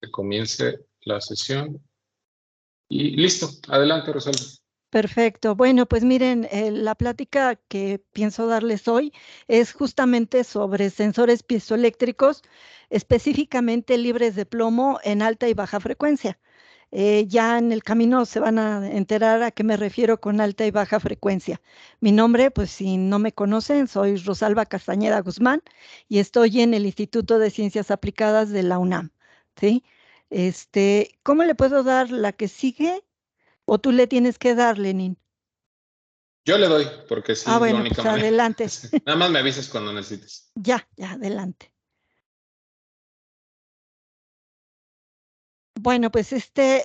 que comience la sesión. Y listo, adelante, Rosalba. Perfecto. Bueno, pues miren, la plática que pienso darles hoy es justamente sobre sensores piezoeléctricos, específicamente libres de plomo en alta y baja frecuencia. Ya en el camino se van a enterar a qué me refiero con alta y baja frecuencia. Mi nombre, pues si no me conocen, soy Rosalba Castañeda Guzmán y estoy en el Instituto de Ciencias Aplicadas de la UNAM, ¿sí? ¿Cómo le puedo dar la que sigue? ¿O tú le tienes que dar, Lenin? Yo le doy, porque sí, es la Bueno, única pues manera. adelante. Nada más me avisas cuando necesites. Ya, adelante. Bueno, pues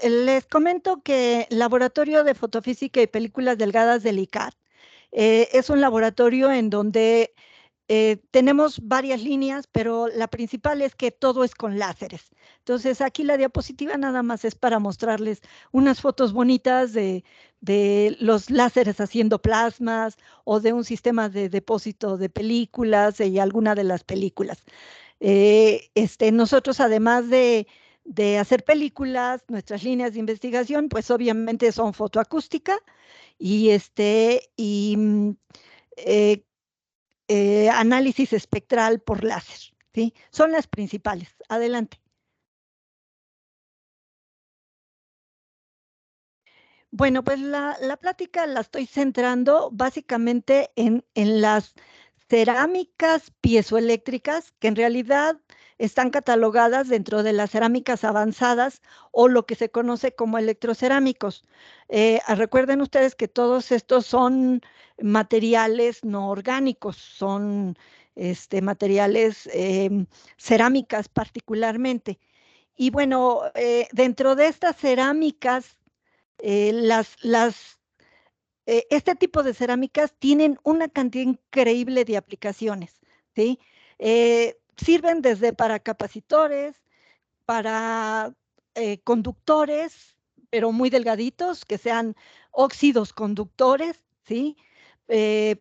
les comento que el Laboratorio de Fotofísica y Películas Delgadas del ICAT es un laboratorio en donde tenemos varias líneas, pero la principal es que todo es con láseres. Entonces, aquí la diapositiva nada más es para mostrarles unas fotos bonitas de los láseres haciendo plasmas o de un sistema de depósito de películas y alguna de las películas. Nosotros, además de hacer películas, nuestras líneas de investigación, pues obviamente son fotoacústica y, eh, análisis espectral por láser, ¿sí? Son las principales. Adelante. Bueno, pues la plática la estoy centrando básicamente en las cerámicas piezoeléctricas, que en realidad están catalogadas dentro de las cerámicas avanzadas o lo que se conoce como electrocerámicos. Recuerden ustedes que todos estos son materiales no orgánicos, son materiales cerámicas particularmente. Y bueno, dentro de estas cerámicas este tipo de cerámicas tienen una cantidad increíble de aplicaciones, ¿sí? Sirven desde para capacitores, para conductores, pero muy delgaditos, que sean óxidos conductores, ¿sí?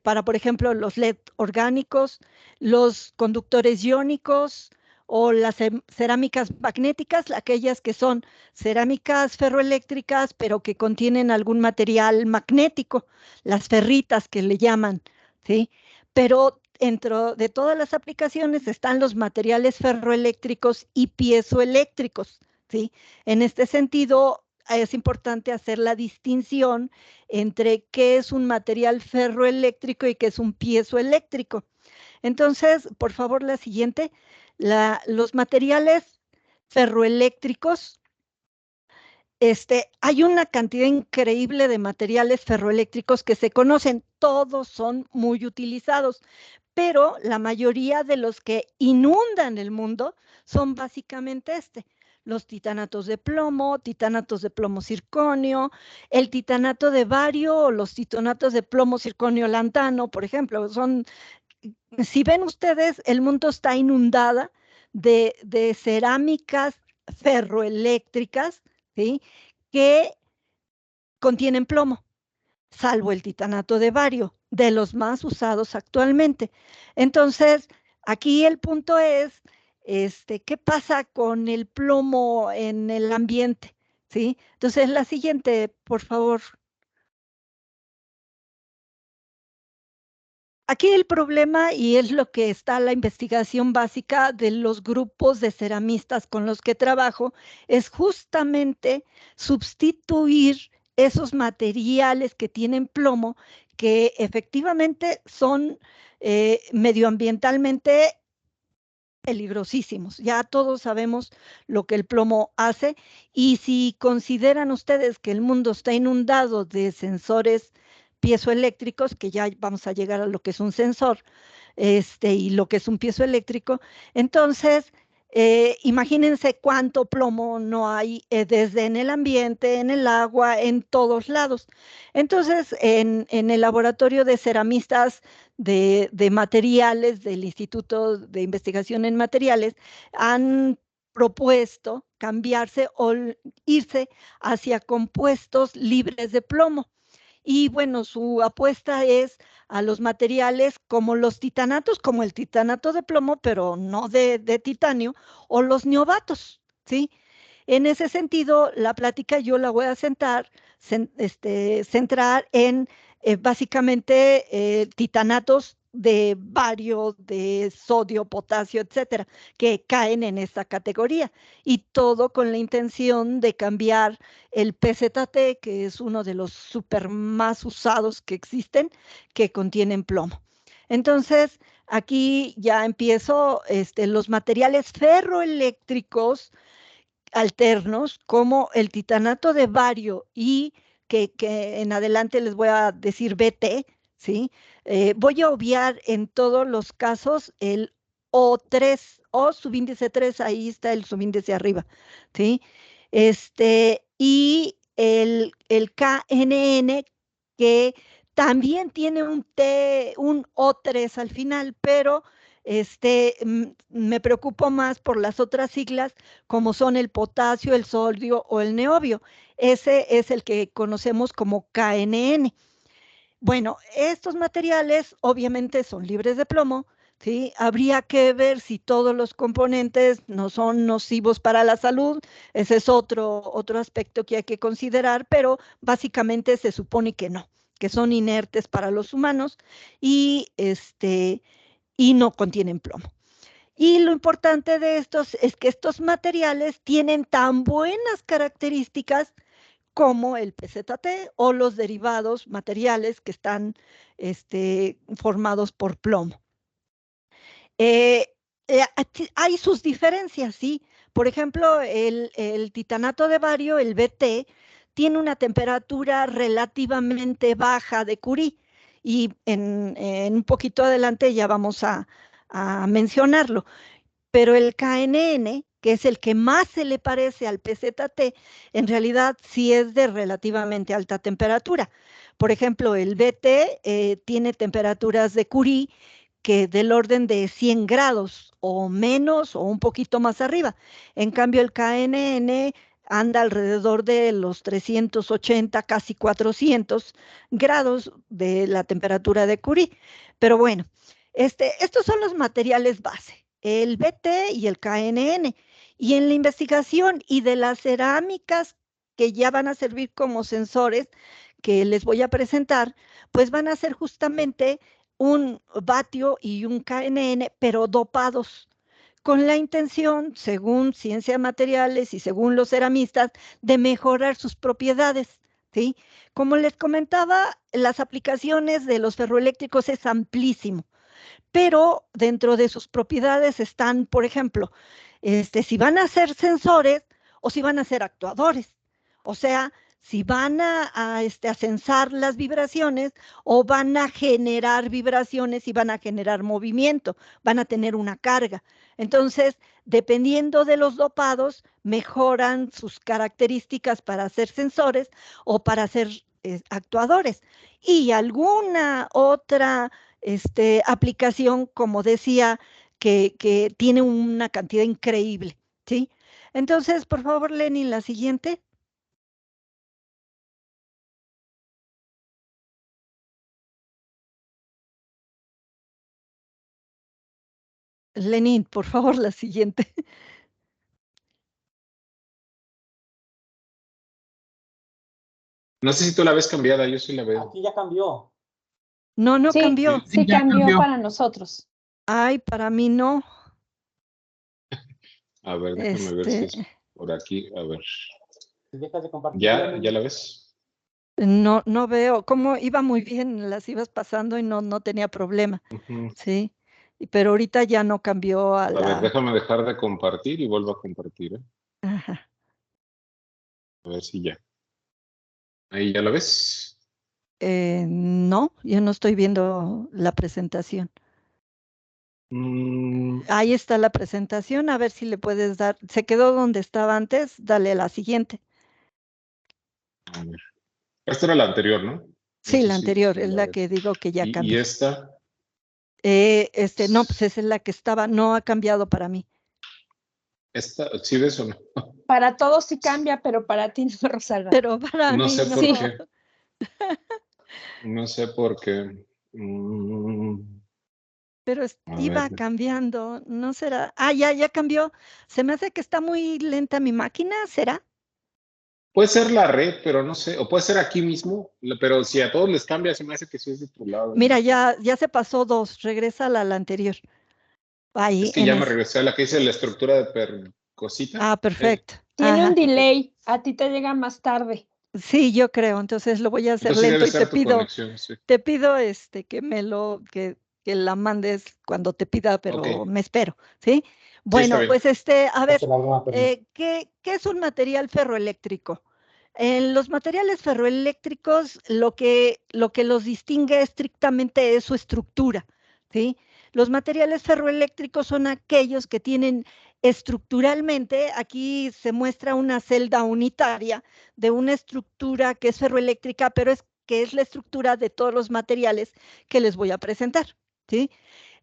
Para, por ejemplo, los LED orgánicos, los conductores iónicos o las cerámicas magnéticas, aquellas que son cerámicas ferroeléctricas, pero que contienen algún material magnético, las ferritas que le llaman, ¿sí? Pero dentro de todas las aplicaciones están los materiales ferroeléctricos y piezoeléctricos, ¿sí? En este sentido, es importante hacer la distinción entre qué es un material ferroeléctrico y qué es un piezoeléctrico. Entonces, por favor, la siguiente. Los materiales ferroeléctricos, hay una cantidad increíble de materiales ferroeléctricos que se conocen, todos son muy utilizados, pero la mayoría de los que inundan el mundo son básicamente los titanatos de plomo circonio, el titanato de bario o los titanatos de plomo circonio lantano, por ejemplo, si ven ustedes, el mundo está inundada de cerámicas ferroeléctricas, ¿sí? Que contienen plomo, salvo el titanato de bario, de los más usados actualmente. Entonces, aquí el punto es, ¿qué pasa con el plomo en el ambiente? ¿Sí? Entonces, la siguiente, por favor. Aquí el problema, y es lo que está la investigación básica de los grupos de ceramistas con los que trabajo, es justamente sustituir esos materiales que tienen plomo, que efectivamente son medioambientalmente peligrosísimos. Ya todos sabemos lo que el plomo hace, y si consideran ustedes que el mundo está inundado de sensores piezoeléctricos, que ya vamos a llegar a lo que es un sensor, y lo que es un piezoeléctrico, entonces imagínense cuánto plomo no hay desde en el ambiente, en el agua, en todos lados. Entonces, en el laboratorio de ceramistas de materiales del Instituto de Investigación en Materiales han propuesto cambiarse o irse hacia compuestos libres de plomo. Y bueno, su apuesta es a los materiales como los titanatos, como el titanato de plomo, pero no de titanio, o los niobatos, ¿sí? En ese sentido, la plática yo la voy a centrar en básicamente titanatos de bario, de sodio, potasio, etcétera, que caen en esta categoría. Y todo con la intención de cambiar el PZT, que es uno de los super más usados que existen, que contienen plomo. Entonces, aquí ya empiezo los materiales ferroeléctricos alternos, como el titanato de bario y que en adelante les voy a decir BT, ¿sí? Voy a obviar en todos los casos el O3 o subíndice 3, ahí está el subíndice arriba, ¿sí? Y el KNN, que también tiene un O3 al final, pero me preocupo más por las otras siglas, como son el potasio, el sodio o el niobio. Ese es el que conocemos como KNN. Bueno, estos materiales obviamente son libres de plomo, ¿sí? Habría que ver si todos los componentes no son nocivos para la salud. Ese es otro aspecto que hay que considerar, pero básicamente se supone que no, que son inertes para los humanos y, y no contienen plomo. Y lo importante de estos es que estos materiales tienen tan buenas características como el PZT o los derivados materiales que están formados por plomo. Hay sus diferencias, ¿sí? Por ejemplo, el titanato de bario, el BT, tiene una temperatura relativamente baja de Curie, y en un poquito adelante ya vamos a mencionarlo. Pero el KNN, que es el que más se le parece al PZT, en realidad sí es de relativamente alta temperatura. Por ejemplo, el BT tiene temperaturas de Curie que del orden de 100 grados o menos o un poquito más arriba. En cambio, el KNN anda alrededor de los 380, casi 400 grados de la temperatura de Curie. Pero bueno, estos son los materiales base, el BT y el KNN. Y en la investigación y de las cerámicas que ya van a servir como sensores que les voy a presentar, pues van a ser justamente un vatio y un KNN, pero dopados, con la intención, según Ciencia de Materiales y según los ceramistas, de mejorar sus propiedades, ¿sí? Como les comentaba, las aplicaciones de los ferroeléctricos es amplísimo, pero dentro de sus propiedades están, por ejemplo, si van a ser sensores o si van a ser actuadores. O sea, si van a sensar las vibraciones o van a generar vibraciones y van a generar movimiento, van a tener una carga. Entonces, dependiendo de los dopados, mejoran sus características para ser sensores o para ser actuadores. Y alguna otra aplicación, como decía, que tiene una cantidad increíble, ¿sí? Entonces, por favor, Lenin, la siguiente. Lenin, por favor, la siguiente. No sé si tú la ves cambiada, yo sí la veo. Aquí ya cambió. No, no Sí, cambió. sí cambió para nosotros. Ay, para mí no. A ver, déjame ver si es por aquí. A ver. Si dejas de compartir. ¿Ya la ves? No, no veo. Como iba muy bien, las ibas pasando y no tenía problema. Sí. Pero ahorita ya no cambió a la. A ver, déjame dejar de compartir y vuelvo a compartir, ¿eh? Ajá. A ver si ya. ¿Ahí ya la ves? No, yo no estoy viendo la presentación. Ahí está la presentación, a ver si le puedes dar. Se quedó donde estaba antes, dale a la siguiente. A ver. Esta era la anterior, ¿no? Sí, No la sé si anterior, es la la ves. que digo que ya ¿Y cambió. esta? No, pues esa es la que estaba, no ha cambiado para mí. ¿Esta sí ves o no? Para todos sí cambia, pero para ti no, Rosalba. Pero para No mí sé no. por qué. No sé por qué. pero A iba ver. cambiando, ¿no será? Ah, ya cambió. Se me hace que está muy lenta mi máquina, ¿será? Puede ser la red, pero no sé, o puede ser aquí mismo, pero si a todos les cambia, se me hace que sí es de tu lado. Mira, ya se pasó 2, regresa a la anterior. Ahí, Es que en ya me ese. regresé a la que dice la estructura de per cosita. Ah, perfecto. Tiene un Ajá. delay, a ti te llega más tarde. Sí, yo creo, entonces lo voy a hacer Entonces sí lento debe y ser tu conexión, sí. te pido que la mandes cuando te pida, pero Ok. me espero, ¿sí? Sí, está Bueno, bien. pues a ver, Hacer alguna pregunta. ¿qué es un material ferroeléctrico? En los materiales ferroeléctricos, lo que los distingue estrictamente es su estructura, ¿sí? Los materiales ferroeléctricos son aquellos que tienen estructuralmente, aquí se muestra una celda unitaria de una estructura que es ferroeléctrica, pero que es la estructura de todos los materiales que les voy a presentar, ¿sí?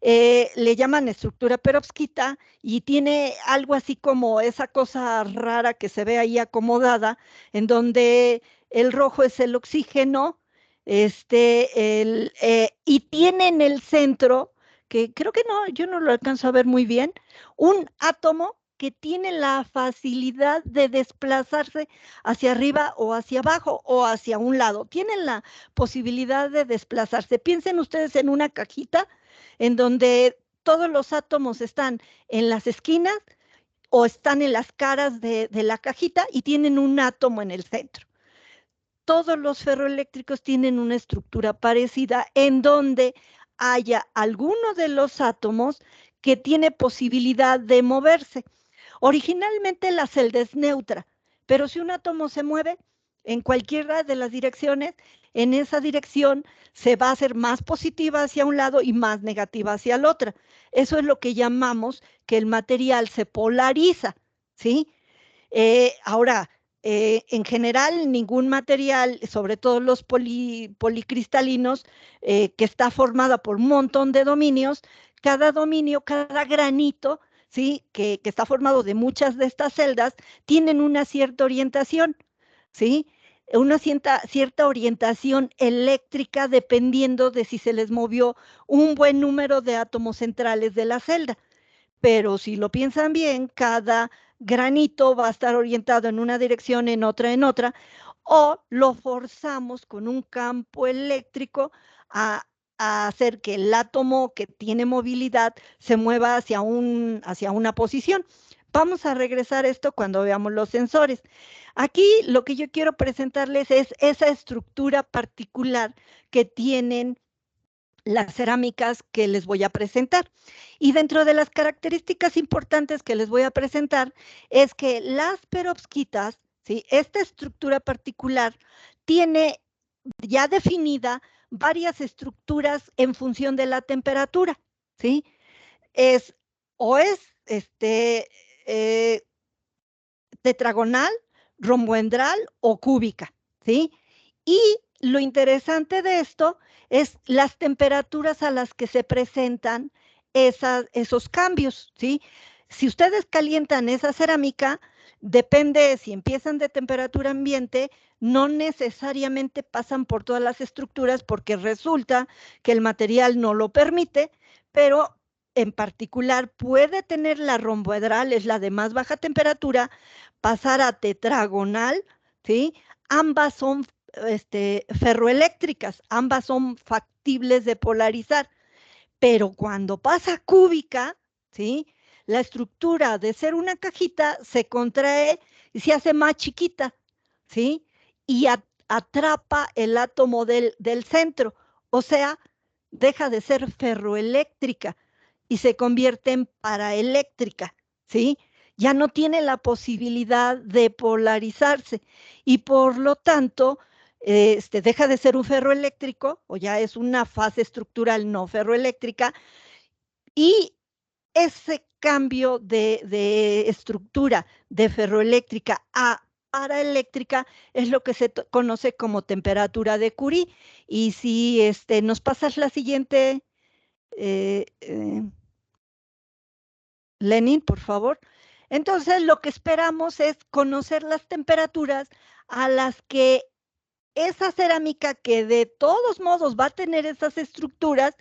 Le llaman estructura perovskita y tiene algo así como esa cosa rara que se ve ahí acomodada, en donde el rojo es el oxígeno, y tiene en el centro, que creo que no, yo no lo alcanzo a ver muy bien, un átomo que tiene la facilidad de desplazarse hacia arriba o hacia abajo o hacia un lado. Tienen la posibilidad de desplazarse. Piensen ustedes en una cajita en donde todos los átomos están en las esquinas o están en las caras de la cajita y tienen un átomo en el centro. Todos los ferroeléctricos tienen una estructura parecida en donde haya alguno de los átomos que tiene posibilidad de moverse. Originalmente la celda es neutra, pero si un átomo se mueve en cualquiera de las direcciones, en esa dirección se va a hacer más positiva hacia un lado y más negativa hacia el otro. Eso es lo que llamamos que el material se polariza, ¿sí? Ahora, en general, ningún material, sobre todo los policristalinos, que está formada por un montón de dominios, cada dominio, cada granito, ¿sí? Que está formado de muchas de estas celdas, tienen una cierta orientación, ¿sí? Una cierta orientación eléctrica dependiendo de si se les movió un buen número de átomos centrales de la celda. Pero si lo piensan bien, cada granito va a estar orientado en una dirección, en otra, o lo forzamos con un campo eléctrico a hacer que el átomo que tiene movilidad se mueva hacia una posición. Vamos a regresar a esto cuando veamos los sensores. Aquí lo que yo quiero presentarles es esa estructura particular que tienen las cerámicas que les voy a presentar. Y dentro de las características importantes que les voy a presentar es que las perovskitas, ¿sí? Esta estructura particular tiene ya definida varias estructuras en función de la temperatura, ¿sí? Es eh, tetragonal, romboedral o cúbica, ¿sí? Y lo interesante de esto es las temperaturas a las que se presentan esos cambios, ¿sí? Si ustedes calientan esa cerámica, depende si empiezan de temperatura ambiente, no necesariamente pasan por todas las estructuras porque resulta que el material no lo permite, pero en particular puede tener la romboedral, es la de más baja temperatura, pasar a tetragonal, ¿sí? Ambas son ferroeléctricas, ambas son factibles de polarizar, pero cuando pasa cúbica, ¿sí? La estructura de ser una cajita se contrae y se hace más chiquita, ¿sí? Y atrapa el átomo del centro, o sea, deja de ser ferroeléctrica y se convierte en paraeléctrica, ¿sí? Ya no tiene la posibilidad de polarizarse y por lo tanto deja de ser un ferroeléctrico o ya es una fase estructural no ferroeléctrica y ese cambio de estructura de ferroeléctrica a paraeléctrica es lo que se conoce como temperatura de Curie. Y si nos pasas la siguiente, Lenin, por favor. Entonces, lo que esperamos es conocer las temperaturas a las que esa cerámica que de todos modos va a tener esas estructuras,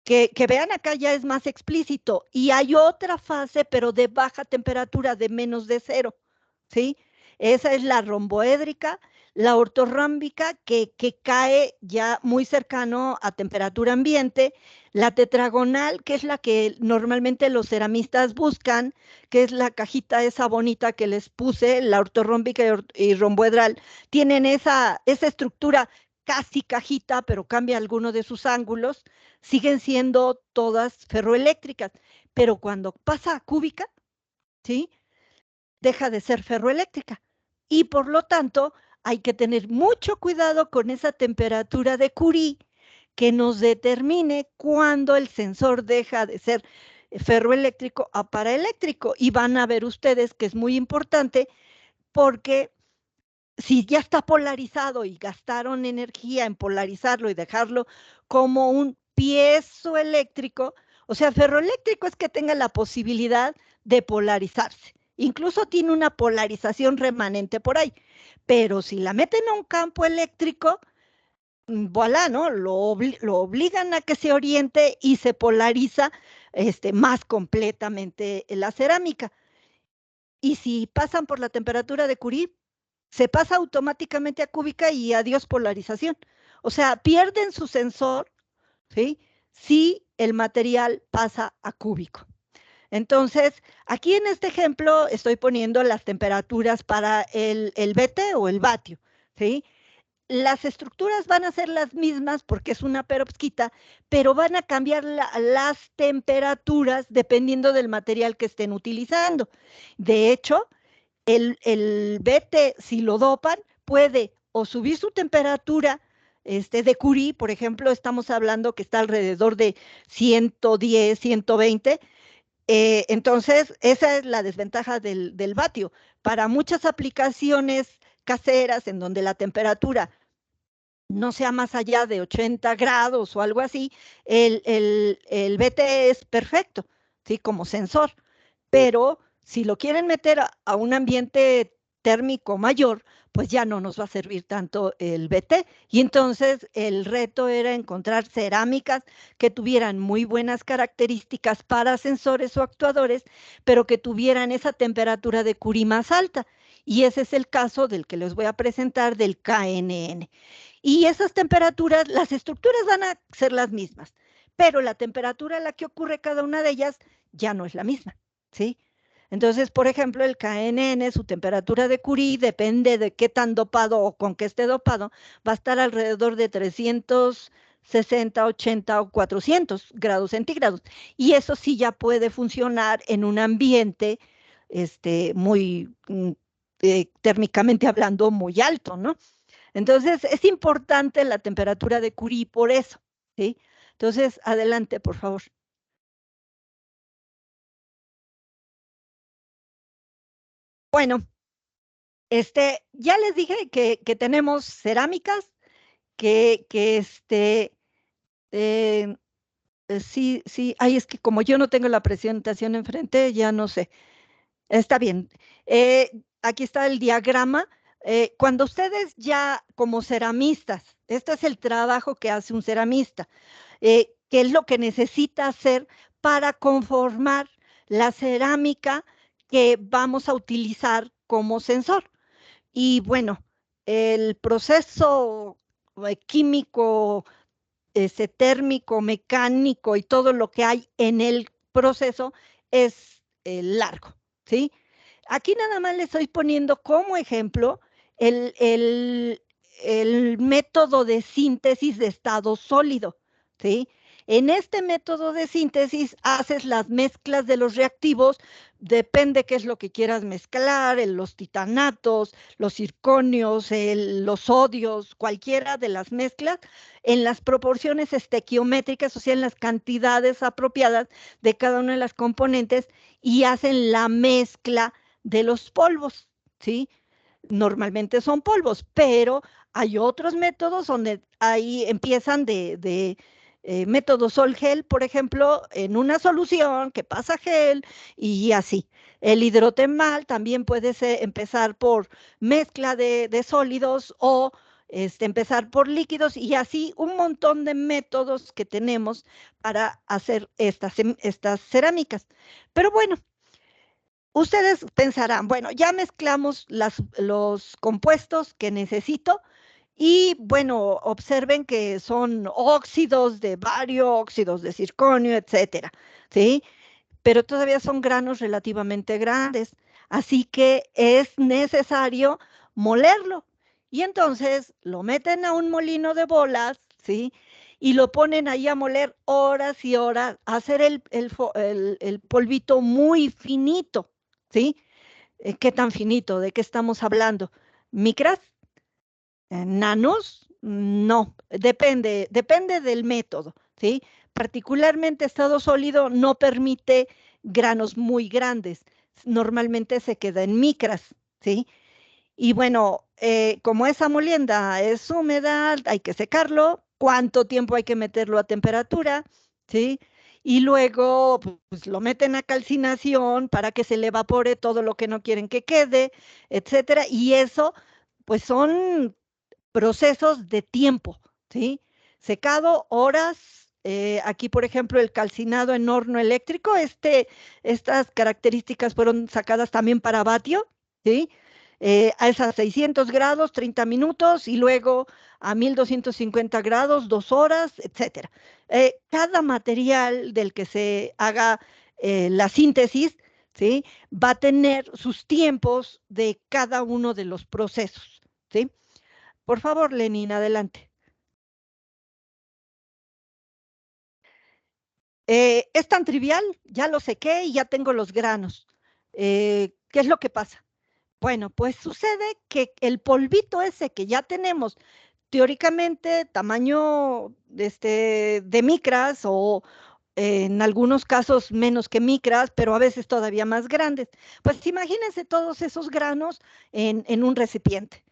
que vean acá ya es más explícito. Y hay otra fase, pero de baja temperatura, de menos de 0, ¿sí? Esa es la romboédrica. La ortorrómbica, que cae ya muy cercano a temperatura ambiente. La tetragonal, que es la que normalmente los ceramistas buscan, que es la cajita esa bonita que les puse, la ortorrómbica y romboedral, tienen esa estructura casi cajita, pero cambia alguno de sus ángulos. Siguen siendo todas ferroeléctricas, pero cuando pasa a cúbica, ¿sí?, deja de ser ferroeléctrica. Y por lo tanto, hay que tener mucho cuidado con esa temperatura de Curie que nos determine cuándo el sensor deja de ser ferroeléctrico a paraeléctrico. Y van a ver ustedes que es muy importante, porque si ya está polarizado y gastaron energía en polarizarlo y dejarlo como un piezoeléctrico, o sea, ferroeléctrico es que tenga la posibilidad de polarizarse. Incluso tiene una polarización remanente por ahí. Pero si la meten a un campo eléctrico, voilà, ¿no? Lo obligan a que se oriente y se polariza más completamente la cerámica. Y si pasan por la temperatura de Curie, se pasa automáticamente a cúbica y adiós polarización. O sea, pierden su sensor, ¿sí?, si el material pasa a cúbico. Entonces, aquí en este ejemplo estoy poniendo las temperaturas para el BT o el vatio, ¿sí? Las estructuras van a ser las mismas porque es una perovskita, pero van a cambiar las temperaturas dependiendo del material que estén utilizando. De hecho, el BT, si lo dopan, puede o subir su temperatura de Curie, por ejemplo, estamos hablando que está alrededor de 110, 120, entonces esa es la desventaja del vatio. Para muchas aplicaciones caseras en donde la temperatura no sea más allá de 80 grados o algo así, el BT es perfecto, ¿sí?, como sensor. Pero si lo quieren meter a un ambiente térmico mayor, pues ya no nos va a servir tanto el BT. Y entonces el reto era encontrar cerámicas que tuvieran muy buenas características para sensores o actuadores, pero que tuvieran esa temperatura de Curie más alta. Y ese es el caso del que les voy a presentar, del KNN. Y esas temperaturas, las estructuras van a ser las mismas, pero la temperatura a la que ocurre cada una de ellas ya no es la misma, ¿sí? Entonces, por ejemplo, el KNN, su temperatura de Curie, depende de qué tan dopado o con qué esté dopado, va a estar alrededor de 360, 80 o 400 grados centígrados. Y eso sí ya puede funcionar en un ambiente muy térmicamente hablando, muy alto, ¿no? Entonces, es importante la temperatura de Curie por eso, ¿sí? Entonces, adelante, por favor. Bueno, ya les dije que tenemos cerámicas, sí, ay, es que como yo no tengo la presentación enfrente, ya no sé. Está bien. Aquí está el diagrama. Cuando ustedes ya como ceramistas, este es el trabajo que hace un ceramista, qué es lo que necesita hacer para conformar la cerámica que vamos a utilizar como sensor. Y bueno, el proceso químico, térmico, mecánico y todo lo que hay en el proceso es largo, ¿sí? Aquí nada más le estoy poniendo como ejemplo el método de síntesis de estado sólido, ¿sí? En este método de síntesis haces las mezclas de los reactivos, depende qué es lo que quieras mezclar, los titanatos, los zirconios, los sodios, cualquiera de las mezclas, en las proporciones estequiométricas, o sea, en las cantidades apropiadas de cada una de las componentes, y hacen la mezcla de los polvos, ¿sí? Normalmente son polvos, pero hay otros métodos donde ahí empiezan de método sol-gel, por ejemplo, en una solución que pasa gel y así. El hidrotermal también puede empezar por mezcla de sólidos o empezar por líquidos y así un montón de métodos que tenemos para hacer estas cerámicas. Pero bueno, ustedes pensarán, bueno, ya mezclamos los compuestos que necesito y bueno, observen que son óxidos de bario, óxidos de circonio, etcétera, ¿sí? Pero todavía son granos relativamente grandes, así que es necesario molerlo. Y entonces lo meten a un molino de bolas, ¿sí? Y lo ponen ahí a moler horas y horas, a hacer el polvito muy finito, ¿sí? ¿Qué tan finito? ¿De qué estamos hablando? ¿Micras? ¿Nanos? No, depende del método, ¿sí? Particularmente estado sólido no permite granos muy grandes, normalmente se queda en micras, ¿sí? Y bueno, como esa molienda es húmeda, hay que secarlo, cuánto tiempo hay que meterlo a temperatura, ¿sí? Y luego pues, lo meten a calcinación para que se le evapore todo lo que no quieren que quede, etcétera. Y eso, pues son procesos de tiempo, ¿sí? Secado, horas. Aquí, por ejemplo, el calcinado en horno eléctrico, estas características fueron sacadas también para vatio, ¿sí? A esas 600 grados, 30 minutos, y luego a 1250 grados, 2 horas, etcétera. Cada material del que se haga la síntesis, ¿sí? Va a tener sus tiempos de cada uno de los procesos, ¿sí? Por favor, Lenin, adelante. Es tan trivial, ya lo sequé y ya tengo los granos. ¿Qué es lo que pasa? Bueno, pues sucede que el polvito ese que ya tenemos, teóricamente tamaño de micras o en algunos casos menos que micras, pero a veces todavía más grandes. Pues imagínense todos esos granos en un recipiente.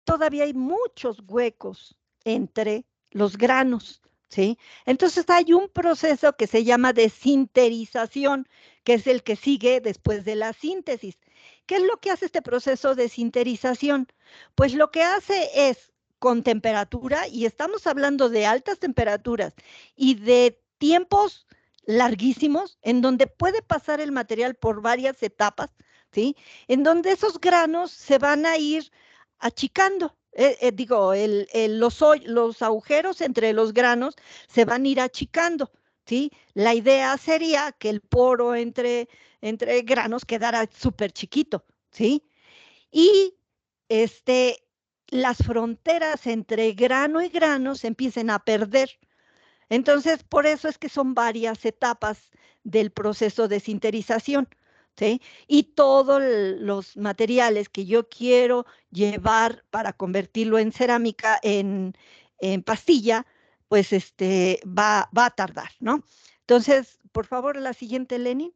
Todavía hay muchos huecos entre los granos, ¿sí? Entonces hay un proceso que se llama desinterización, que es el que sigue después de la síntesis. ¿Qué es lo que hace este proceso de sinterización? Pues lo que hace es con temperatura, y estamos hablando de altas temperaturas y de tiempos larguísimos, en donde puede pasar el material por varias etapas, ¿sí? En donde esos granos se van a ir achicando. Los agujeros entre los granos se van a ir achicando, ¿sí? La idea sería que el poro entre granos quedara súper chiquito, ¿sí? Y este, las fronteras entre grano y grano se empiecen a perder. Entonces, por eso es que son varias etapas del proceso de sinterización, ¿sí? Y todos los materiales que yo quiero llevar para convertirlo en cerámica, en pastilla, pues va a tardar, ¿no? Entonces, por favor, la siguiente, Lenin.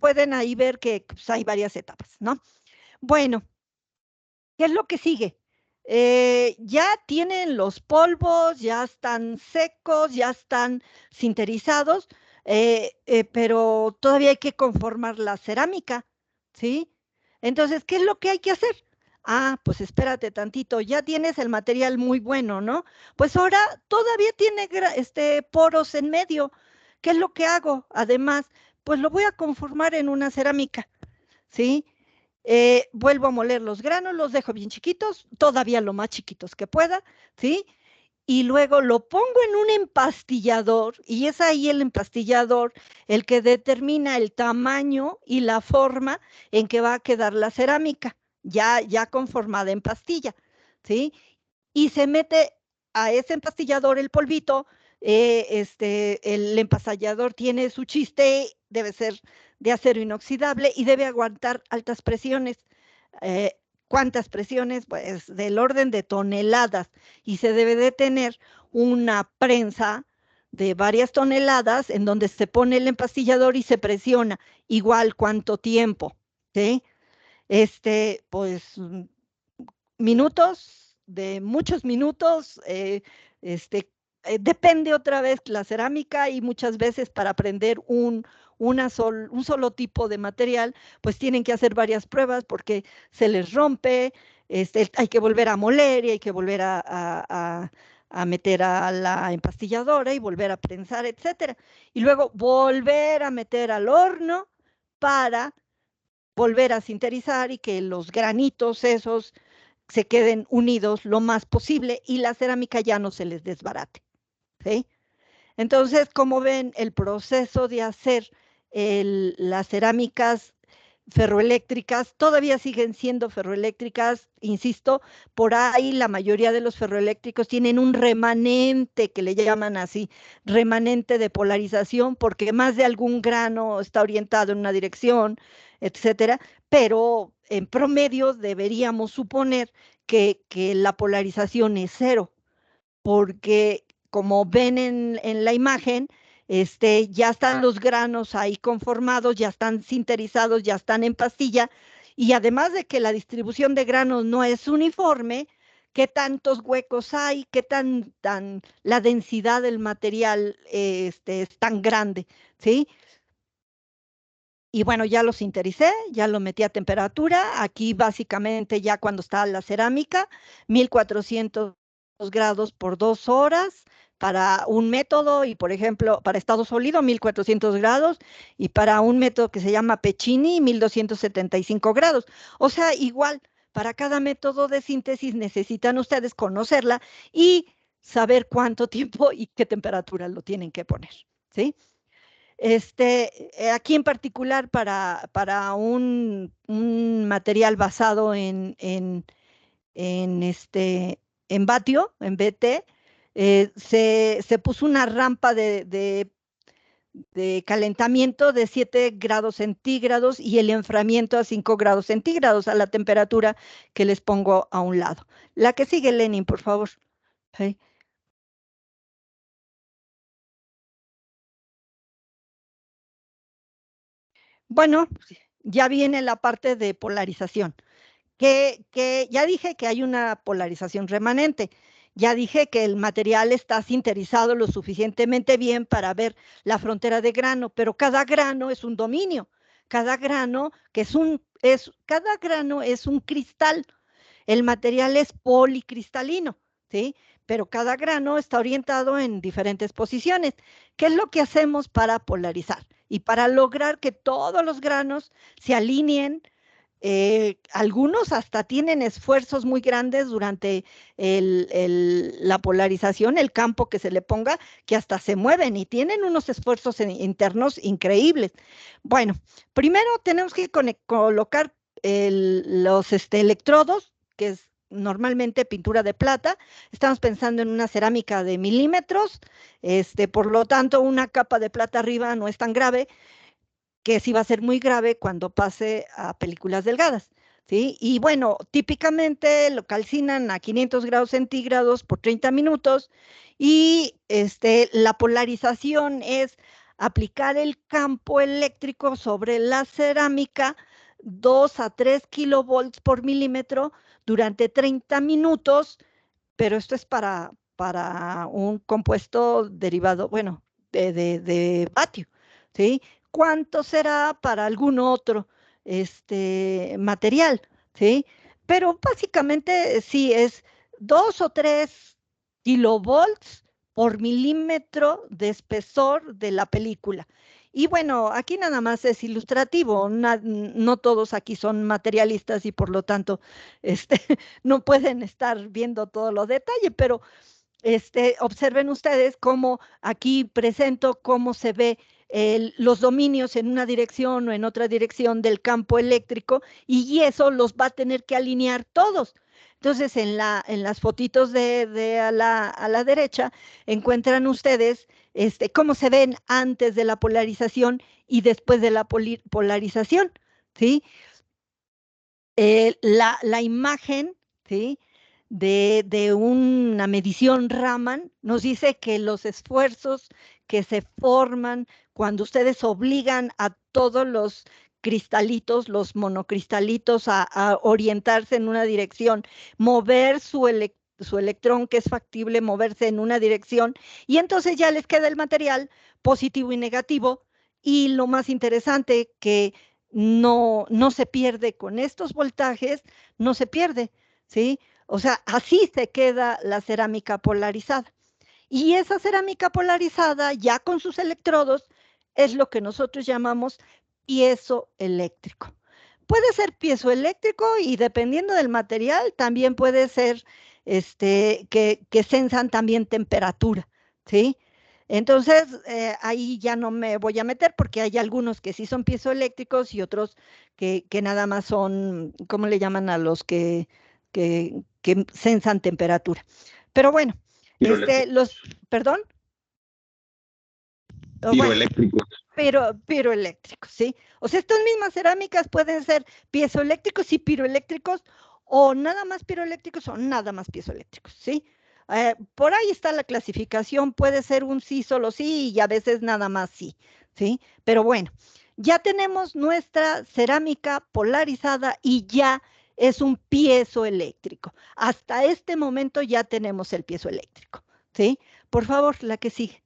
Pueden ahí ver que pues, hay varias etapas, ¿no? Bueno, ¿qué es lo que sigue? Ya tienen los polvos, ya están secos, ya están sinterizados, pero todavía hay que conformar la cerámica, ¿sí? Entonces, ¿qué es lo que hay que hacer? Ah, pues espérate tantito, ya tienes el material muy bueno, ¿no? Pues ahora todavía tiene poros en medio. ¿Qué es lo que hago? Además, pues lo voy a conformar en una cerámica, ¿sí? Vuelvo a moler los granos, los dejo bien chiquitos, todavía lo más chiquitos que pueda, ¿sí? Y luego lo pongo en un empastillador, y es ahí el empastillador el que determina el tamaño y la forma en que va a quedar la cerámica, ya conformada en pastilla, ¿sí? Y se mete a ese empastillador el polvito. El empastillador tiene su chiste, debe ser de acero inoxidable y debe aguantar altas presiones. Eh, ¿Cuántas presiones? Pues del orden de toneladas, y se debe de tener una prensa de varias toneladas en donde se pone el empastillador y se presiona igual cuánto tiempo, ¿sí? Pues minutos, de muchos minutos, depende otra vez la cerámica, y muchas veces para aprender un solo tipo de material, pues tienen que hacer varias pruebas porque se les rompe, hay que volver a moler y hay que volver a meter a la empastilladora y volver a prensar, etcétera. Y luego volver a meter al horno para volver a sinterizar y que los granitos esos se queden unidos lo más posible y la cerámica ya no se les desbarate, ¿sí? Entonces, como ven, el proceso de hacer las cerámicas ferroeléctricas todavía siguen siendo ferroeléctricas, insisto, por ahí la mayoría de los ferroeléctricos tienen un remanente, que le llaman así, remanente de polarización, porque más de algún grano está orientado en una dirección, etcétera, pero en promedio deberíamos suponer que la polarización es cero, porque como ven en la imagen, ya están los granos ahí conformados, ya están sinterizados, ya están en pastilla, y además de que la distribución de granos no es uniforme, qué tantos huecos hay, qué la densidad del material es tan grande, ¿sí? Y bueno, ya lo sintericé, ya lo metí a temperatura. Aquí básicamente ya cuando está la cerámica, 1400 grados por 2 horas para un método y, por ejemplo, para estado sólido, 1400 grados y para un método que se llama Pecchini, 1275 grados. O sea, igual, para cada método de síntesis necesitan ustedes conocerla y saber cuánto tiempo y qué temperatura lo tienen que poner, ¿sí? Aquí en particular para un material basado en vatio, en BT, se puso una rampa de calentamiento de 7 grados centígrados y el enfriamiento a 5 grados centígrados a la temperatura que les pongo a un lado. La que sigue, Lenin, por favor. ¿Sí? Bueno, ya viene la parte de polarización, que ya dije que hay una polarización remanente, ya dije que el material está sinterizado lo suficientemente bien para ver la frontera de grano, pero cada grano es un dominio, cada grano cada grano es un cristal, el material es policristalino, ¿sí? Pero cada grano está orientado en diferentes posiciones. ¿Qué es lo que hacemos para polarizar? Y para lograr que todos los granos se alineen, algunos hasta tienen esfuerzos muy grandes durante la polarización, el campo que se le ponga, que hasta se mueven y tienen unos esfuerzos internos increíbles. Bueno, primero tenemos que colocar los electrodos, que es normalmente pintura de plata. Estamos pensando en una cerámica de milímetros, por lo tanto una capa de plata arriba no es tan grave, que sí va a ser muy grave cuando pase a películas delgadas, ¿sí? Y bueno, típicamente lo calcinan a 500 grados centígrados por 30 minutos y la polarización es aplicar el campo eléctrico sobre la cerámica 2 a 3 kilovolts por milímetro durante 30 minutos, pero esto es para un compuesto derivado, bueno, de vatio, ¿sí? ¿Cuánto será para algún otro material? ¿Sí? Pero básicamente sí es 2 o 3 kilovolts por milímetro de espesor de la película. Y bueno, aquí nada más es ilustrativo, no todos aquí son materialistas y por lo tanto no pueden estar viendo todos los detalles, pero observen ustedes cómo aquí presento cómo se ve los dominios en una dirección o en otra dirección del campo eléctrico y eso los va a tener que alinear todos. Entonces, en las fotitos a la derecha encuentran ustedes cómo se ven antes de la polarización y después de la polarización, ¿sí? La imagen, ¿sí?, de una medición Raman nos dice que los esfuerzos que se forman cuando ustedes obligan a todos los cristalitos, los monocristalitos, a orientarse en una dirección, mover su electrón, que es factible moverse en una dirección, y entonces ya les queda el material positivo y negativo, y lo más interesante que no se pierde con estos voltajes, no se pierde, ¿sí? O sea, así se queda la cerámica polarizada. Y esa cerámica polarizada, ya con sus electrodos, es lo que nosotros llamamos piezoeléctrico. Puede ser piezoeléctrico y dependiendo del material, también puede ser que sensan también temperatura, ¿sí? Entonces, ahí ya no me voy a meter porque hay algunos que sí son piezoeléctricos y otros que nada más son, ¿cómo le llaman a los que sensan temperatura? Pero bueno, perdón, bueno, Piroeléctricos. pero eléctricos, ¿sí? O sea, estas mismas cerámicas pueden ser piezoeléctricos y piroeléctricos, o nada más piroeléctricos o nada más piezoeléctricos, ¿sí? Por ahí está la clasificación, puede ser un sí, solo sí, y a veces nada más sí, ¿sí? Pero bueno, ya tenemos nuestra cerámica polarizada y ya es un piezoeléctrico. Hasta este momento ya tenemos el piezoeléctrico, ¿sí? Por favor, la que sigue.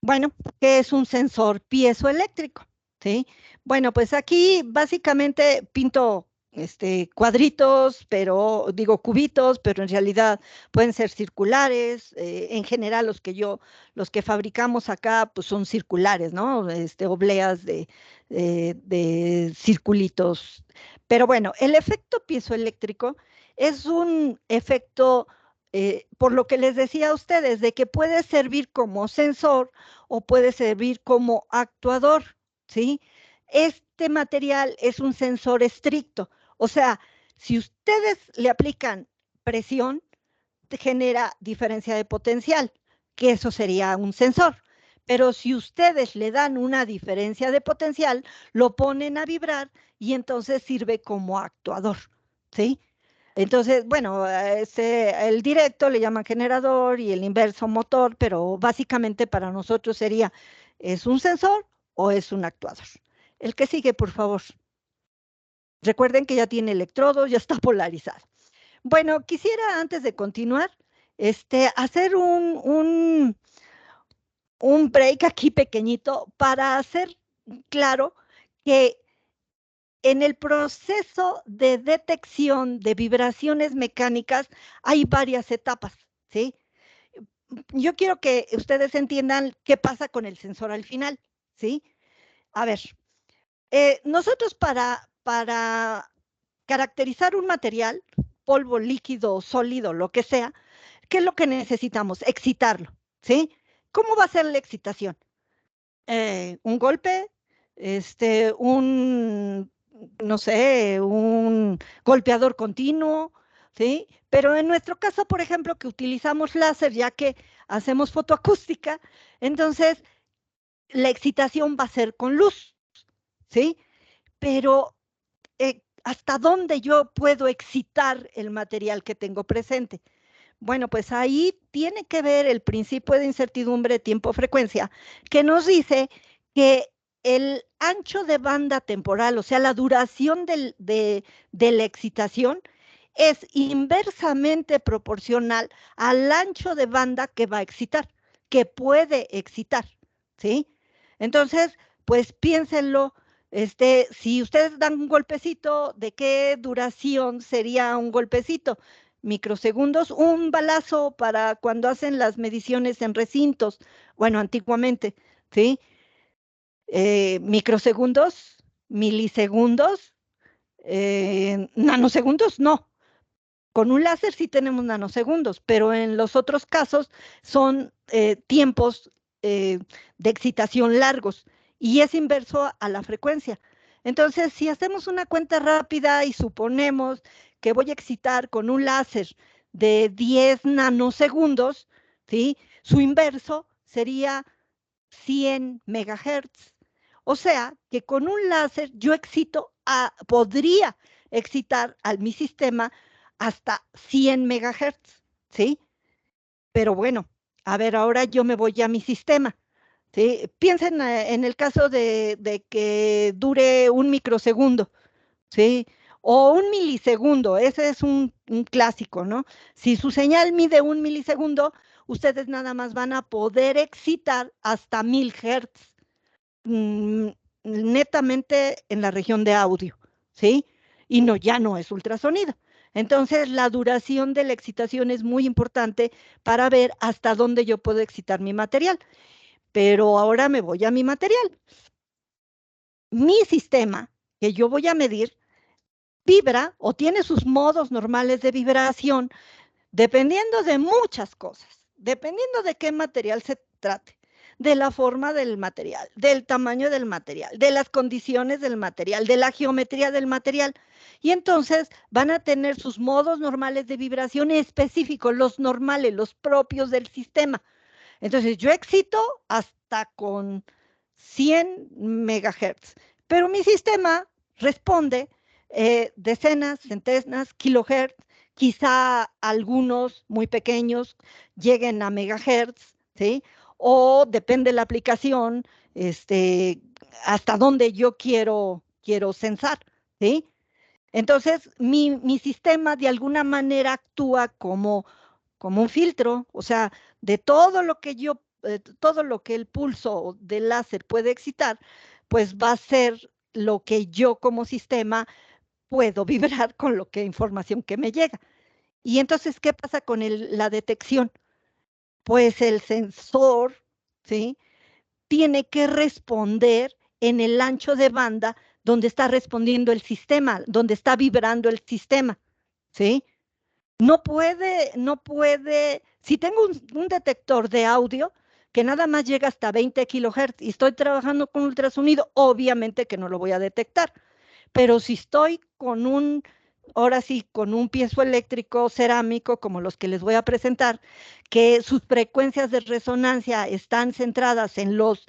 Bueno, ¿qué es un sensor piezoeléctrico? ¿Sí? Bueno, pues aquí básicamente pinto cuadritos, pero digo cubitos, pero en realidad pueden ser circulares. En general, los que fabricamos acá, pues son circulares, ¿no? Obleas de circulitos. Pero bueno, el efecto piezoeléctrico es un efecto, por lo que les decía a ustedes, de que puede servir como sensor o puede servir como actuador, ¿sí? Este material es un sensor estricto, o sea, si ustedes le aplican presión, genera diferencia de potencial, que eso sería un sensor. Pero si ustedes le dan una diferencia de potencial, lo ponen a vibrar y entonces sirve como actuador, ¿sí? Entonces, bueno, el directo le llaman generador y el inverso motor, pero básicamente para nosotros sería, ¿es un sensor o es un actuador? El que sigue, por favor. Recuerden que ya tiene electrodos, ya está polarizado. Bueno, quisiera antes de continuar, hacer un break aquí pequeñito para hacer claro que en el proceso de detección de vibraciones mecánicas hay varias etapas, ¿sí? Yo quiero que ustedes entiendan qué pasa con el sensor al final, ¿sí? A ver, nosotros para caracterizar un material, polvo, líquido, sólido, lo que sea, ¿qué es lo que necesitamos? Excitarlo, ¿sí? ¿Cómo va a ser la excitación? Un golpe, no sé, un golpeador continuo, ¿sí? Pero en nuestro caso, por ejemplo, que utilizamos láser, ya que hacemos fotoacústica, entonces la excitación va a ser con luz, ¿sí? Pero ¿hasta dónde yo puedo excitar el material que tengo presente? Bueno, pues ahí tiene que ver el principio de incertidumbre tiempo-frecuencia, que nos dice que el ancho de banda temporal, o sea, la duración de la excitación, es inversamente proporcional al ancho de banda que va a excitar, que puede excitar, ¿sí? Entonces, pues piénsenlo, si ustedes dan un golpecito, ¿de qué duración sería un golpecito? Microsegundos, un balazo para cuando hacen las mediciones en recintos, bueno, antiguamente, ¿sí? Microsegundos, milisegundos, nanosegundos, no. Con un láser sí tenemos nanosegundos, pero en los otros casos son tiempos de excitación largos y es inverso a la frecuencia. Entonces, si hacemos una cuenta rápida y suponemos que voy a excitar con un láser de 10 nanosegundos, ¿sí? Su inverso sería 100 megahertz. O sea, que con un láser yo podría excitar a mi sistema hasta 100 megahertz, ¿sí? Pero bueno, a ver, ahora yo me voy a mi sistema, ¿sí? Piensen en el caso de que dure un microsegundo, ¿sí? O un milisegundo, ese es un clásico, ¿no? Si su señal mide un milisegundo, ustedes nada más van a poder excitar hasta 1000 Hz, netamente en la región de audio, ¿sí? y no, ya no es ultrasonido. Entonces, la duración de la excitación es muy importante para ver hasta dónde yo puedo excitar mi material. Pero ahora me voy a mi material. Mi sistema que yo voy a medir vibra o tiene sus modos normales de vibración dependiendo de muchas cosas, dependiendo de qué material se trate, de la forma del material, del tamaño del material, de las condiciones del material, de la geometría del material. Y entonces van a tener sus modos normales de vibración específicos, los normales, los propios del sistema. Entonces yo excito hasta con 100 megahertz, pero mi sistema responde decenas, centenas, kilohertz, quizá algunos muy pequeños lleguen a megahertz, ¿sí? O depende de la aplicación, hasta dónde yo quiero sensar, ¿sí? Entonces, mi sistema de alguna manera actúa como un filtro, o sea, de todo lo que todo lo que el pulso del láser puede excitar, pues va a ser lo que yo como sistema puedo vibrar con lo que información que me llega. Y entonces, ¿qué pasa con la detección? Pues el sensor, ¿sí? Tiene que responder en el ancho de banda donde está respondiendo el sistema, donde está vibrando el sistema, ¿sí? No puede, si tengo un detector de audio que nada más llega hasta 20 kilohertz y estoy trabajando con ultrasonido, obviamente que no lo voy a detectar. Pero si estoy ahora sí, con un piezoeléctrico cerámico, como los que les voy a presentar, que sus frecuencias de resonancia están centradas en los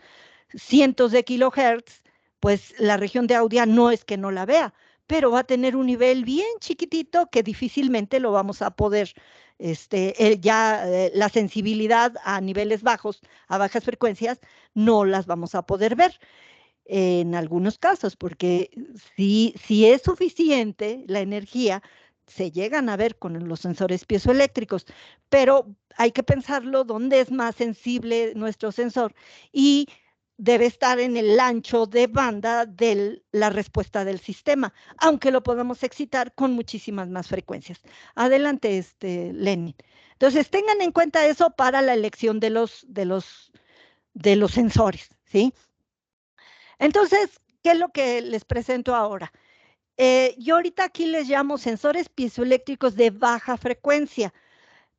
cientos de kilohertz, pues la región de audio no es que no la vea, pero va a tener un nivel bien chiquitito que difícilmente lo vamos a poder, la sensibilidad a niveles bajos, a bajas frecuencias, no las vamos a poder ver en algunos casos, porque si es suficiente la energía, se llegan a ver con los sensores piezoeléctricos, pero hay que pensarlo dónde es más sensible nuestro sensor y debe estar en el ancho de banda de la respuesta del sistema, aunque lo podamos excitar con muchísimas más frecuencias. Adelante, Lenin. Entonces, tengan en cuenta eso para la elección de los sensores, ¿sí? Entonces, ¿qué es lo que les presento ahora? Yo ahorita aquí les llamo sensores piezoeléctricos de baja frecuencia.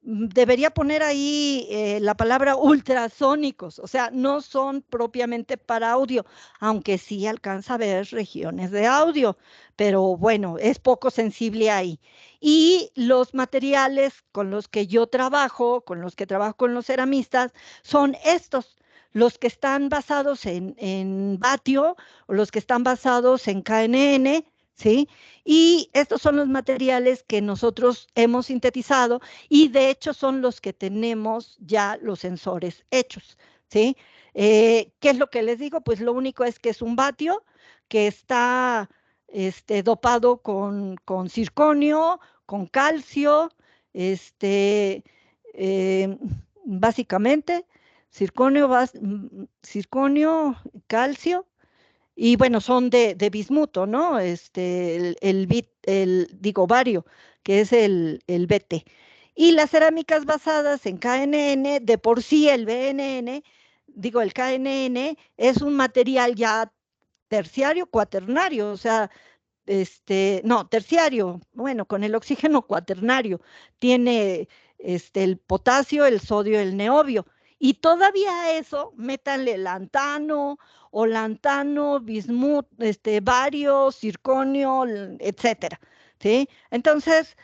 Debería poner ahí la palabra ultrasónicos, o sea, no son propiamente para audio, aunque sí alcanza a ver regiones de audio, pero bueno, es poco sensible ahí. Y los materiales con los que yo trabajo, con los que trabajo con los ceramistas, son estos. Los que están basados en vatio o los que están basados en KNN, ¿sí? Y estos son los materiales que nosotros hemos sintetizado y de hecho son los que tenemos ya los sensores hechos, ¿sí? ¿Qué es lo que les digo? Pues lo único es que es un vatio que está dopado con circonio, con calcio, eh, básicamente, circonio, calcio, y bueno, son de bismuto, ¿no? Digo, bario, que es el BT. Y las cerámicas basadas en KNN, de por sí el BNN, digo, el KNN es un material ya terciario, cuaternario, o sea, no, terciario, bueno, con el oxígeno cuaternario, tiene el potasio, el sodio, el neobio, y todavía a eso, métanle lantano, o lantano, bismuto, bario, circonio, etcétera, ¿sí? Entonces,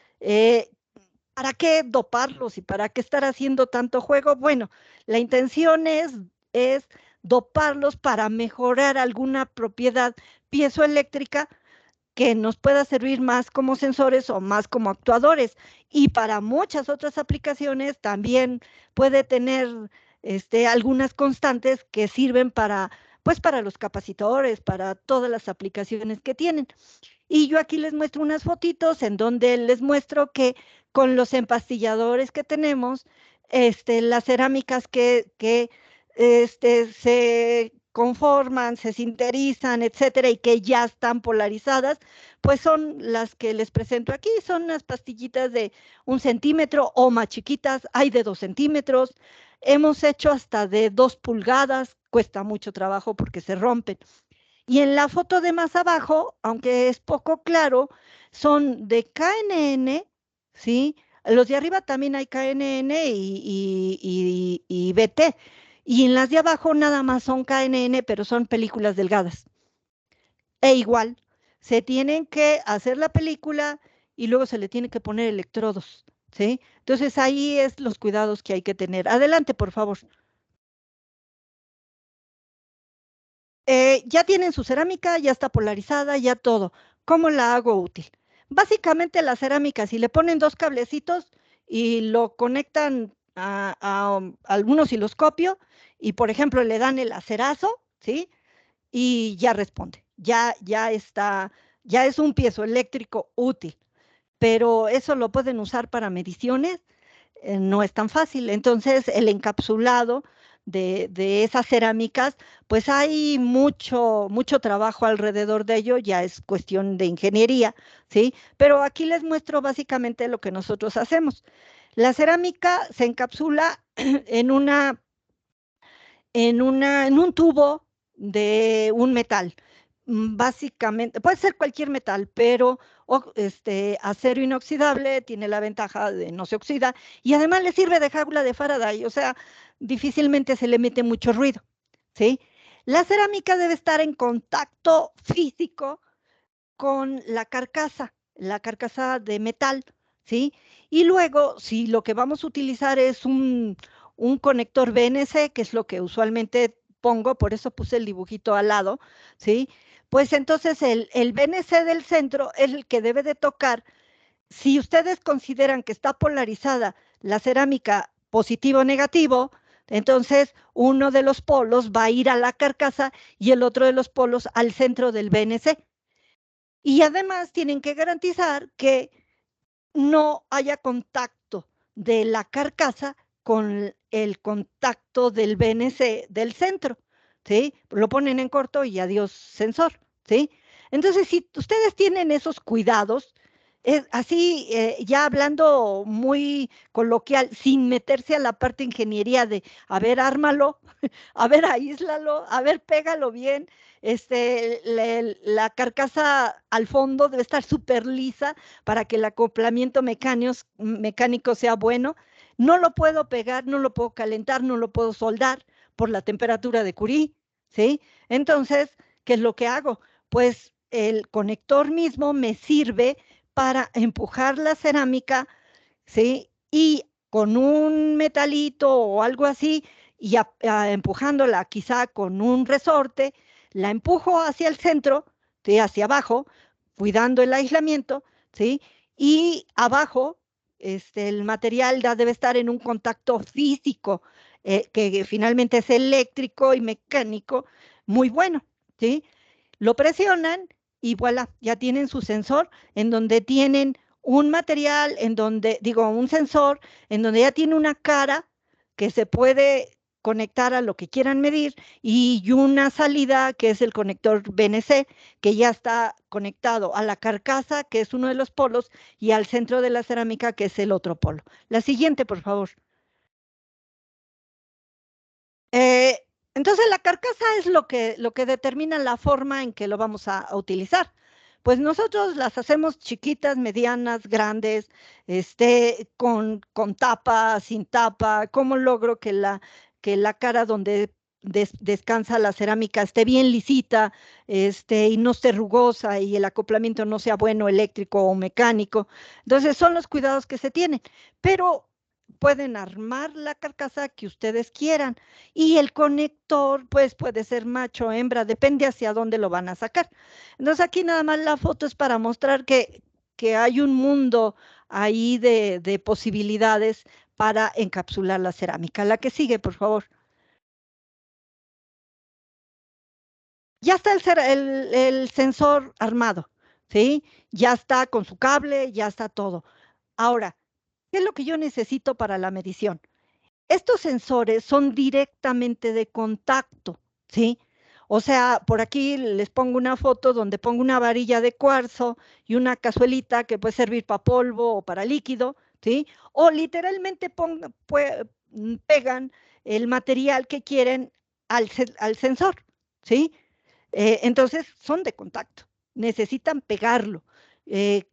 ¿para qué doparlos y para qué estar haciendo tanto juego? Bueno, la intención es doparlos para mejorar alguna propiedad piezoeléctrica que nos pueda servir más como sensores o más como actuadores. Y para muchas otras aplicaciones también puede tener algunas constantes que sirven pues para los capacitores, para todas las aplicaciones que tienen. Y yo aquí les muestro unas fotitos en donde les muestro que con los empastilladores que tenemos, las cerámicas que se conforman, se sinterizan, etcétera, y que ya están polarizadas, pues son las que les presento aquí. Son unas pastillitas de 1 centímetro o más chiquitas, hay de 2 centímetros, hemos hecho hasta de 2 pulgadas, cuesta mucho trabajo porque se rompen. Y en la foto de más abajo, aunque es poco claro, son de KNN, ¿sí? Los de arriba también hay KNN y BT. Y en las de abajo nada más son KNN, pero son películas delgadas. E igual, se tienen que hacer la película y luego se le tiene que poner electrodos, ¿sí? Entonces ahí es los cuidados que hay que tener. Adelante, por favor. Ya tienen su cerámica, ya está polarizada, ya todo. ¿Cómo la hago útil? Básicamente la cerámica, si le ponen 2 cablecitos y lo conectan a algún osciloscopio y, por ejemplo, le dan el acerazo, ¿sí? Y ya responde, ya está, ya es un piezoeléctrico útil, pero eso lo pueden usar para mediciones, no es tan fácil. Entonces, el encapsulado de esas cerámicas, pues hay mucho trabajo alrededor de ello, ya es cuestión de ingeniería, ¿sí? Pero aquí les muestro básicamente lo que nosotros hacemos. La cerámica se encapsula en en un tubo de un metal. Básicamente, puede ser cualquier metal, pero acero inoxidable tiene la ventaja de no se oxida y además le sirve de jaula de Faraday, o sea, difícilmente se le mete mucho ruido, ¿sí? La cerámica debe estar en contacto físico con la carcasa de metal, ¿sí? Y luego, si lo que vamos a utilizar es un conector BNC, que es lo que usualmente pongo, por eso puse el dibujito al lado, ¿sí? Pues entonces el BNC del centro es el que debe de tocar. Si ustedes consideran que está polarizada la cerámica positivo o negativo, entonces uno de los polos va a ir a la carcasa y el otro de los polos al centro del BNC. Y además tienen que garantizar que no haya contacto de la carcasa con el contacto del BNC del centro, ¿sí? Lo ponen en corto y adiós sensor, ¿sí? Entonces, si ustedes tienen esos cuidados, así ya hablando muy coloquial, sin meterse a la parte de ingeniería de, a ver, ármalo, a ver, aíslalo, a ver, pégalo bien, la carcasa al fondo debe estar súper lisa para que el acoplamiento mecánico sea bueno. No lo puedo pegar, no lo puedo calentar, no lo puedo soldar por la temperatura de Curie, ¿sí? Entonces, ¿qué es lo que hago? Pues el conector mismo me sirve para empujar la cerámica, ¿sí? Y con un metalito o algo así, y empujándola quizá con un resorte, la empujo hacia el centro, ¿sí? Hacia abajo, cuidando el aislamiento, ¿sí? Y abajo, el material ya debe estar en un contacto físico, que finalmente es eléctrico y mecánico, muy bueno, ¿sí? Lo presionan y voilà, ya tienen su sensor en donde tienen un material, en donde, digo, un sensor, en donde ya tiene una cara que se puede conectar a lo que quieran medir y una salida que es el conector BNC, que ya está conectado a la carcasa, que es uno de los polos, y al centro de la cerámica, que es el otro polo. La siguiente, por favor. Eh, entonces, la carcasa es lo que determina la forma en que lo vamos a utilizar. Pues nosotros las hacemos chiquitas, medianas, grandes, con tapa, sin tapa. ¿Cómo logro que la cara donde descansa la cerámica esté bien lisita, y no esté rugosa y el acoplamiento no sea bueno, eléctrico o mecánico? Entonces, son los cuidados que se tienen. Pero pueden armar la carcasa que ustedes quieran. Y el conector, pues puede ser macho o hembra, depende hacia dónde lo van a sacar. Entonces aquí nada más la foto es para mostrar que hay un mundo ahí de posibilidades para encapsular la cerámica. La que sigue, por favor. Ya está el sensor armado, ¿sí? Ya está con su cable, ya está todo. Ahora, ¿qué es lo que yo necesito para la medición? Estos sensores son directamente de contacto, ¿sí? O sea, por aquí les pongo una foto donde pongo una varilla de cuarzo y una cazuelita que puede servir para polvo o para líquido, ¿sí? O literalmente pegan el material que quieren al sensor, ¿sí? Entonces son de contacto, necesitan pegarlo.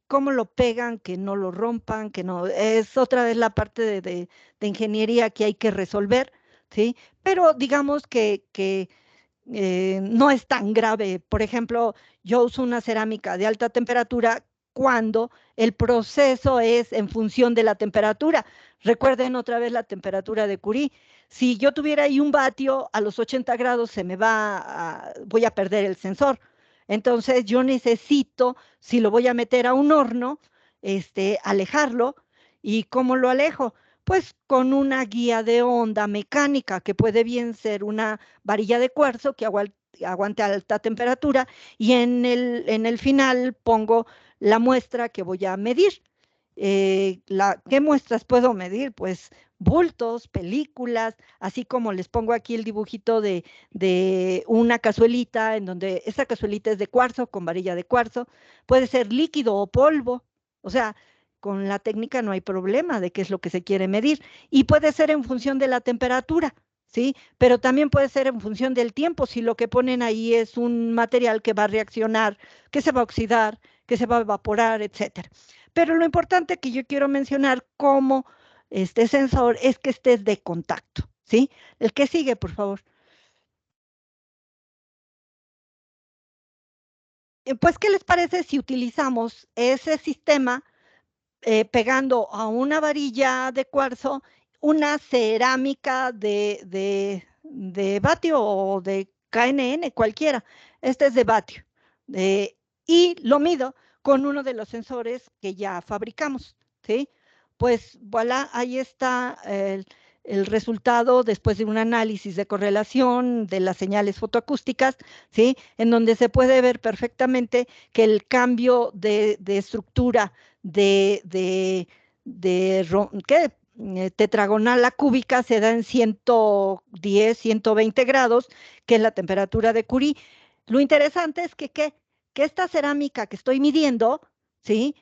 ¿Cómo lo pegan? Que no lo rompan, que no, es otra vez la parte de ingeniería que hay que resolver, ¿sí? Pero digamos que no es tan grave. Por ejemplo, yo uso una cerámica de alta temperatura cuando el proceso es en función de la temperatura. Recuerden otra vez la temperatura de Curie. Si yo tuviera ahí un vatio a los 80 grados, voy a perder el sensor. Entonces yo necesito, si lo voy a meter a un horno, alejarlo. ¿Y cómo lo alejo? Pues con una guía de onda mecánica, que puede bien ser una varilla de cuarzo que aguante alta temperatura, y en el final pongo la muestra que voy a medir. ¿Qué muestras puedo medir? Pues bultos, películas, así como les pongo aquí el dibujito de una cazuelita, en donde esa cazuelita es de cuarzo, con varilla de cuarzo, puede ser líquido o polvo, o sea, con la técnica no hay problema de qué es lo que se quiere medir, y puede ser en función de la temperatura, ¿sí? Pero también puede ser en función del tiempo, si lo que ponen ahí es un material que va a reaccionar, que se va a oxidar, que se va a evaporar, etcétera. Pero lo importante que yo quiero mencionar como este sensor es que esté de contacto, ¿sí? El que sigue, por favor. Pues, ¿qué les parece si utilizamos ese sistema pegando a una varilla de cuarzo una cerámica de vatio o de KNN, cualquiera? Este es de vatio. Y lo mido con uno de los sensores que ya fabricamos, ¿sí? Pues voilà, ahí está el resultado después de un análisis de correlación de las señales fotoacústicas, ¿sí? En donde se puede ver perfectamente que el cambio de estructura ¿qué? Tetragonal a cúbica se da en 110, 120 grados, que es la temperatura de Curie. Lo interesante es que esta cerámica que estoy midiendo, ¿sí?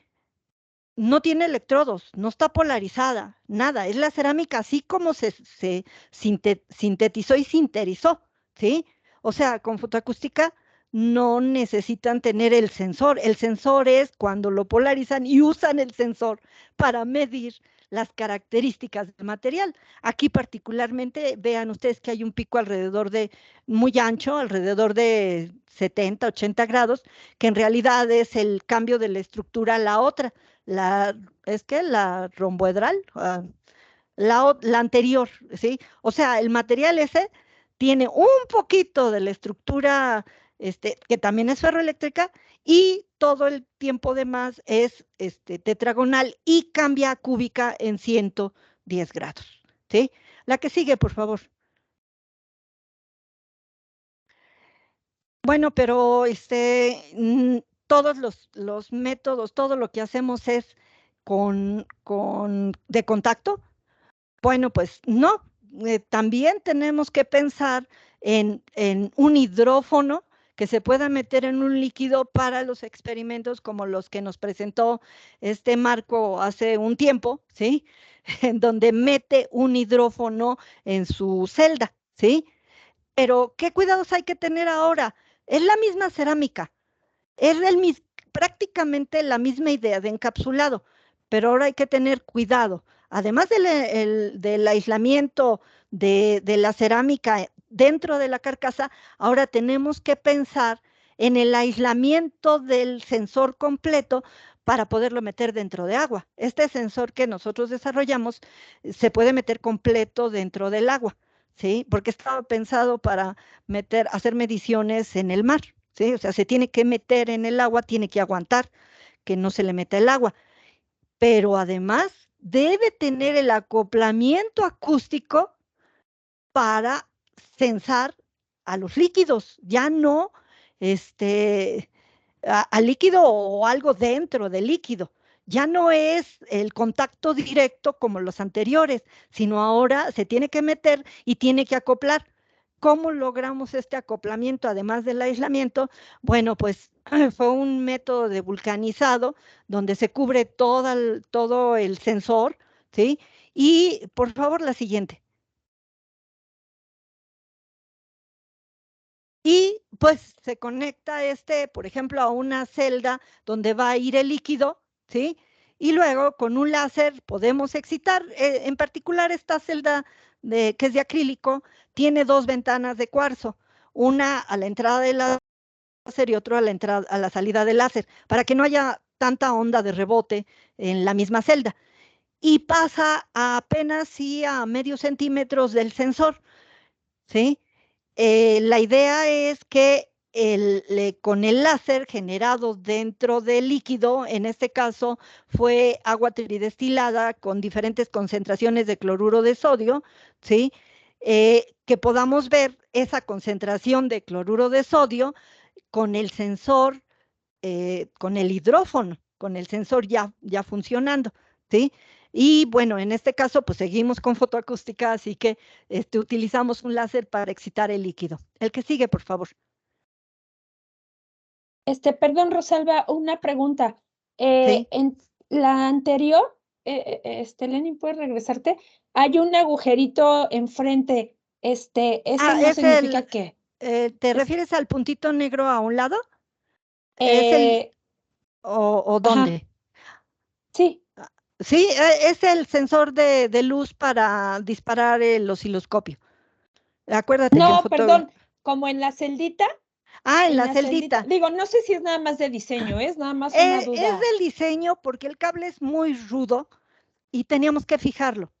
No tiene electrodos, no está polarizada, nada. Es la cerámica así como se sintetizó y sinterizó, ¿sí? O sea, con fotoacústica no necesitan tener el sensor. El sensor es cuando lo polarizan y usan el sensor para medir las características del material. Aquí particularmente, vean ustedes que hay un pico muy ancho, alrededor de 70, 80 grados, que en realidad es el cambio de la estructura a la otra. La romboedral, la anterior, ¿sí? O sea, el material ese tiene un poquito de la estructura, que también es ferroeléctrica, y todo el tiempo de más es tetragonal y cambia a cúbica en 110 grados, ¿sí? La que sigue, por favor. Bueno, pero todos los métodos, todo lo que hacemos es de contacto. Bueno, pues no, también tenemos que pensar en un hidrófono que se pueda meter en un líquido para los experimentos como los que nos presentó Marco hace un tiempo, ¿sí? En donde mete un hidrófono en su celda, ¿sí? Pero, ¿qué cuidados hay que tener ahora? Es la misma cerámica, es prácticamente la misma idea de encapsulado, pero ahora hay que tener cuidado. Además del aislamiento de la cerámica dentro de la carcasa, ahora tenemos que pensar en el aislamiento del sensor completo para poderlo meter dentro de agua. Este sensor que nosotros desarrollamos se puede meter completo dentro del agua, ¿sí? Porque estaba pensado para hacer mediciones en el mar, ¿sí? O sea, se tiene que meter en el agua, tiene que aguantar que no se le meta el agua, pero además debe tener el acoplamiento acústico para censar a los líquidos, ya no al líquido o algo dentro del líquido. Ya no es el contacto directo como los anteriores, sino ahora se tiene que meter y tiene que acoplar. ¿cómo logramos este acoplamiento, además del aislamiento? Bueno, pues fue un método de vulcanizado donde se cubre todo el sensor, ¿sí? Y por favor, la siguiente. Y pues se conecta por ejemplo, a una celda donde va a ir el líquido, ¿sí? Y luego con un láser podemos excitar, en particular esta celda que es de acrílico, tiene dos ventanas de cuarzo, una a la entrada del láser y otra a la salida del láser, para que no haya tanta onda de rebote en la misma celda. Y pasa a apenas a medio centímetros del sensor, ¿sí? La idea es que con el láser generado dentro del líquido, en este caso fue agua tridestilada con diferentes concentraciones de cloruro de sodio, ¿sí? Que podamos ver esa concentración de cloruro de sodio con el sensor, con el hidrófono, con el sensor ya funcionando, ¿sí? Y bueno, en este caso, pues seguimos con fotoacústica, así que utilizamos un láser para excitar el líquido. El que sigue, por favor. Perdón, Rosalba, una pregunta. Sí. En la anterior, Lenny, ¿puedes regresarte? Hay un agujerito enfrente. ¿Ese no significa qué? ¿Te refieres al puntito negro a un lado? ¿O dónde? Sí. Sí, es el sensor de luz para disparar el osciloscopio. Acuérdate que No, perdón, como en la celdita. En la celdita. Digo, no sé si es nada más de diseño, es nada más una duda. Es del diseño porque el cable es muy rudo y teníamos que fijarlo.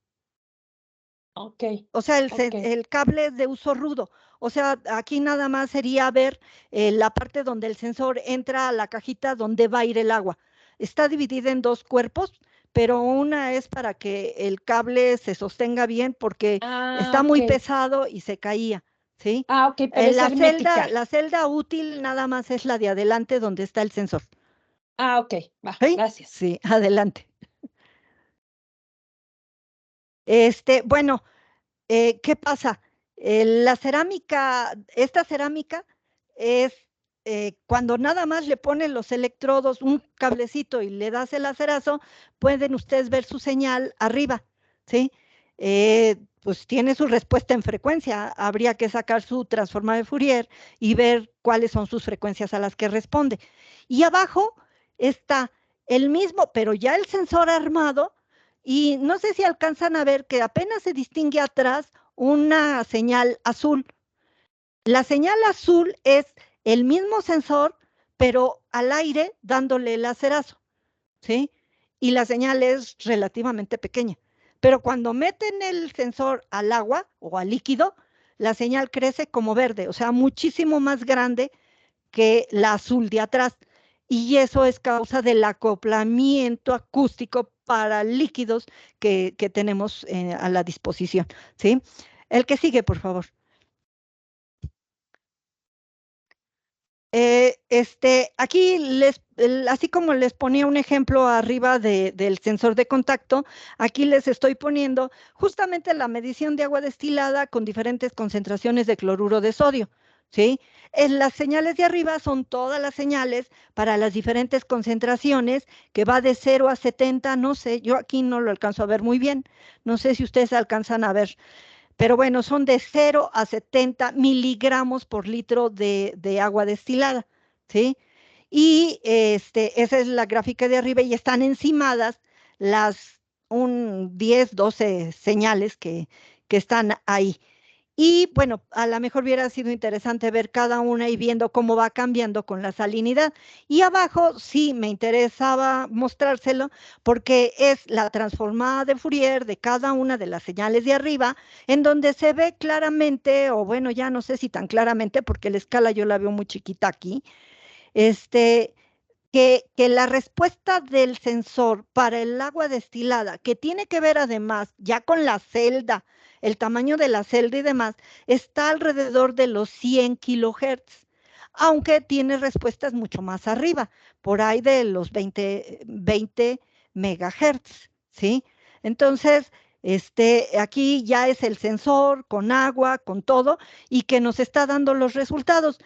Ok. O sea, el cable es de uso rudo. O sea, aquí nada más sería ver la parte donde el sensor entra a la cajita donde va a ir el agua. Está dividida en dos cuerpos, pero una es para que el cable se sostenga bien porque está muy pesado y se caía, ¿sí? Ok, pero es hermética. La celda útil nada más es la de adelante donde está el sensor. Ok, va, ¿Sí? gracias. Sí, adelante. Bueno, ¿qué pasa? Esta cerámica es cuando nada más le ponen los electrodos, un cablecito y le das el acerazo, pueden ustedes ver su señal arriba, ¿sí? Pues tiene su respuesta en frecuencia, habría que sacar su transforma de Fourier y ver cuáles son sus frecuencias a las que responde. Y abajo está el mismo, pero ya el sensor armado, y no sé si alcanzan a ver que apenas se distingue atrás una señal azul. La señal azul es el mismo sensor, pero al aire dándole el acerazo, ¿sí? Y la señal es relativamente pequeña. Pero cuando meten el sensor al agua o al líquido, la señal crece como verde, o sea, muchísimo más grande que la azul de atrás. Y eso es causa del acoplamiento acústico para líquidos que tenemos a la disposición, ¿sí? El que sigue, por favor. Aquí así como les ponía un ejemplo arriba del sensor de contacto, aquí les estoy poniendo justamente la medición de agua destilada con diferentes concentraciones de cloruro de sodio, ¿sí? Las señales de arriba son todas las señales para las diferentes concentraciones, que va de 0 a 70, no sé, yo aquí no lo alcanzo a ver muy bien, no sé si ustedes alcanzan a ver. Pero bueno, son de 0 a 70 miligramos por litro de agua destilada, ¿sí? Y esa es la gráfica de arriba y están encimadas las 10, 12 señales que están ahí. Y bueno, a lo mejor hubiera sido interesante ver cada una y viendo cómo va cambiando con la salinidad. Y abajo sí me interesaba mostrárselo porque es la transformada de Fourier de cada una de las señales de arriba, en donde se ve claramente, o bueno, ya no sé si tan claramente, porque la escala yo la veo muy chiquita aquí, que la respuesta del sensor para el agua destilada, que tiene que ver además ya con la celda, el tamaño de la celda y demás, está alrededor de los 100 kilohertz, aunque tiene respuestas mucho más arriba, por ahí de los 20 megahertz, ¿sí? Entonces, Aquí ya es el sensor con agua, con todo, y que nos está dando los resultados.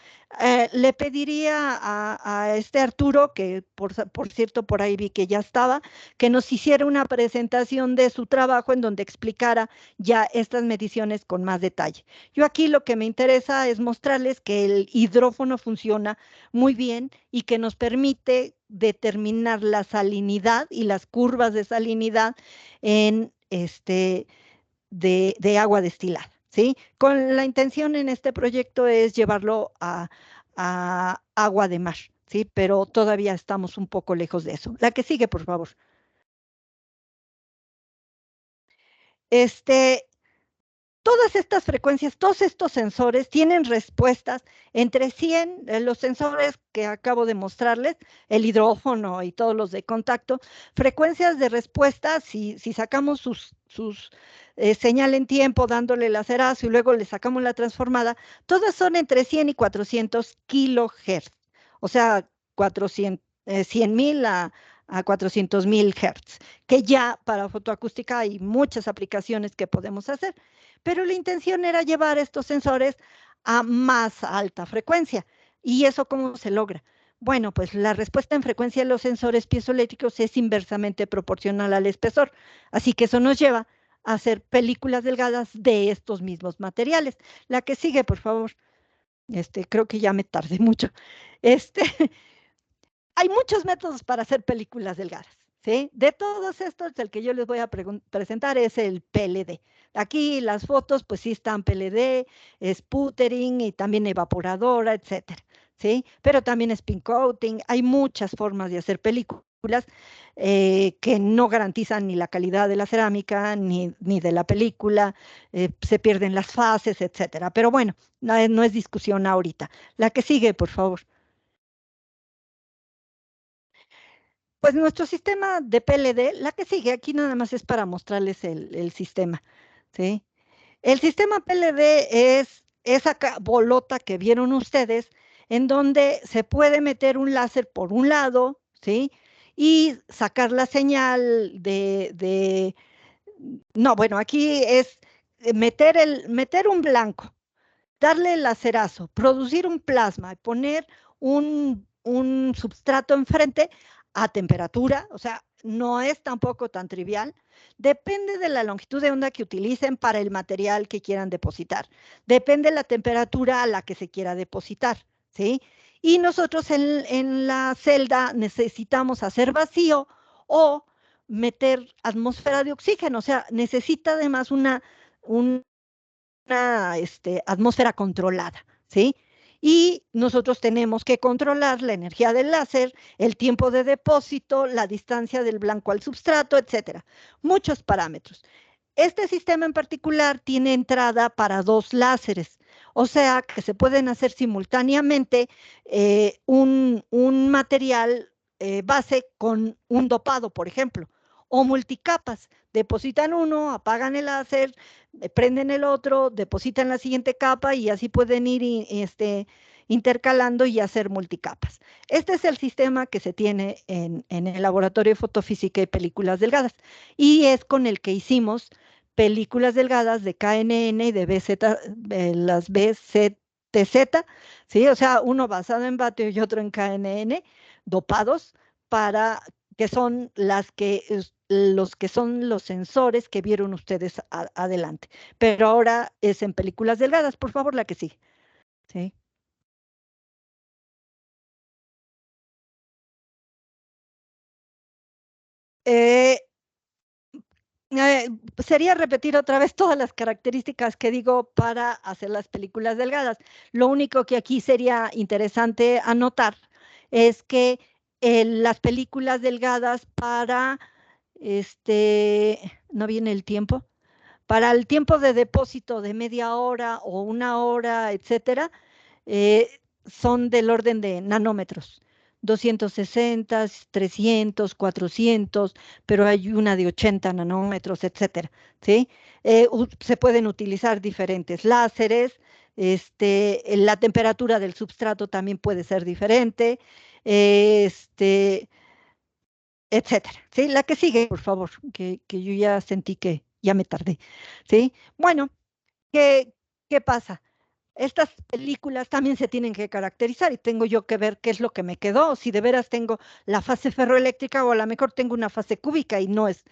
Le pediría a Arturo, que por cierto por ahí vi que ya estaba, que nos hiciera una presentación de su trabajo en donde explicara ya estas mediciones con más detalle. Yo aquí lo que me interesa es mostrarles que el hidrófono funciona muy bien y que nos permite determinar la salinidad y las curvas de salinidad en de agua destilada, ¿sí? Con la intención en este proyecto es llevarlo a agua de mar, ¿sí? Pero todavía estamos un poco lejos de eso. La que sigue, por favor. Todas estas frecuencias, todos estos sensores tienen respuestas entre 100, los sensores que acabo de mostrarles, el hidrófono y todos los de contacto, frecuencias de respuesta, si sacamos sus señal en tiempo, dándole el acerazo y luego le sacamos la transformada, todas son entre 100 y 400 kilohertz, o sea, 100,000 a 400,000 hertz, que ya para fotoacústica hay muchas aplicaciones que podemos hacer, pero la intención era llevar estos sensores a más alta frecuencia. ¿Y eso cómo se logra? Bueno, pues la respuesta en frecuencia de los sensores piezoeléctricos es inversamente proporcional al espesor, así que eso nos lleva a hacer películas delgadas de estos mismos materiales. La que sigue, por favor. Creo que ya me tardé mucho. Hay muchos métodos para hacer películas delgadas, ¿sí? De todos estos, el que yo les voy a presentar es el PLD. Aquí las fotos, pues sí están PLD, sputtering y también evaporadora, etcétera, ¿sí? Pero también spin coating. Hay muchas formas de hacer películas que no garantizan ni la calidad de la cerámica ni de la película, se pierden las fases, etcétera. Pero bueno, no es discusión ahorita. La que sigue, por favor. Pues nuestro sistema de PLD, la que sigue aquí nada más es para mostrarles el sistema, ¿sí? El sistema PLD es esa bolota que vieron ustedes, en donde se puede meter un láser por un lado, ¿sí? Y sacar la señal no, bueno, aquí es meter un blanco, darle el lacerazo, producir un plasma y poner un substrato enfrente a temperatura, o sea, no es tampoco tan trivial. Depende de la longitud de onda que utilicen para el material que quieran depositar. Depende de la temperatura a la que se quiera depositar, ¿sí? Y nosotros en la celda necesitamos hacer vacío o meter atmósfera de oxígeno, o sea, necesita además una atmósfera controlada, ¿sí? Y nosotros tenemos que controlar la energía del láser, el tiempo de depósito, la distancia del blanco al substrato, etcétera. Muchos parámetros. Este sistema en particular tiene entrada para 2 láseres, o sea que se pueden hacer simultáneamente un material base con un dopado, por ejemplo, o multicapas. Depositan uno, apagan el láser, prenden el otro, depositan la siguiente capa y así pueden ir intercalando y hacer multicapas. Este es el sistema que se tiene en el laboratorio de fotofísica y películas delgadas y es con el que hicimos películas delgadas de KNN y de BZ, las BZTZ, ¿sí? O sea, uno basado en vatio y otro en KNN, dopados para que son los que son los sensores que vieron ustedes adelante. Pero ahora es en películas delgadas, por favor, la que sigue. ¿Sí? Sería repetir otra vez todas las características que digo para hacer las películas delgadas. Lo único que aquí sería interesante anotar es que las películas delgadas para, no viene el tiempo, para el tiempo de depósito de media hora o una hora, etcétera, son del orden de nanómetros. 260, 300, 400, pero hay una de 80 nanómetros, etcétera, ¿sí? Se pueden utilizar diferentes láseres, la temperatura del substrato también puede ser diferente, etcétera, ¿sí? La que sigue, por favor, que yo ya sentí que ya me tardé, ¿sí? Bueno, ¿qué pasa? Estas películas también se tienen que caracterizar y tengo yo que ver qué es lo que me quedó, si de veras tengo la fase ferroeléctrica o a lo mejor tengo una fase cúbica y no es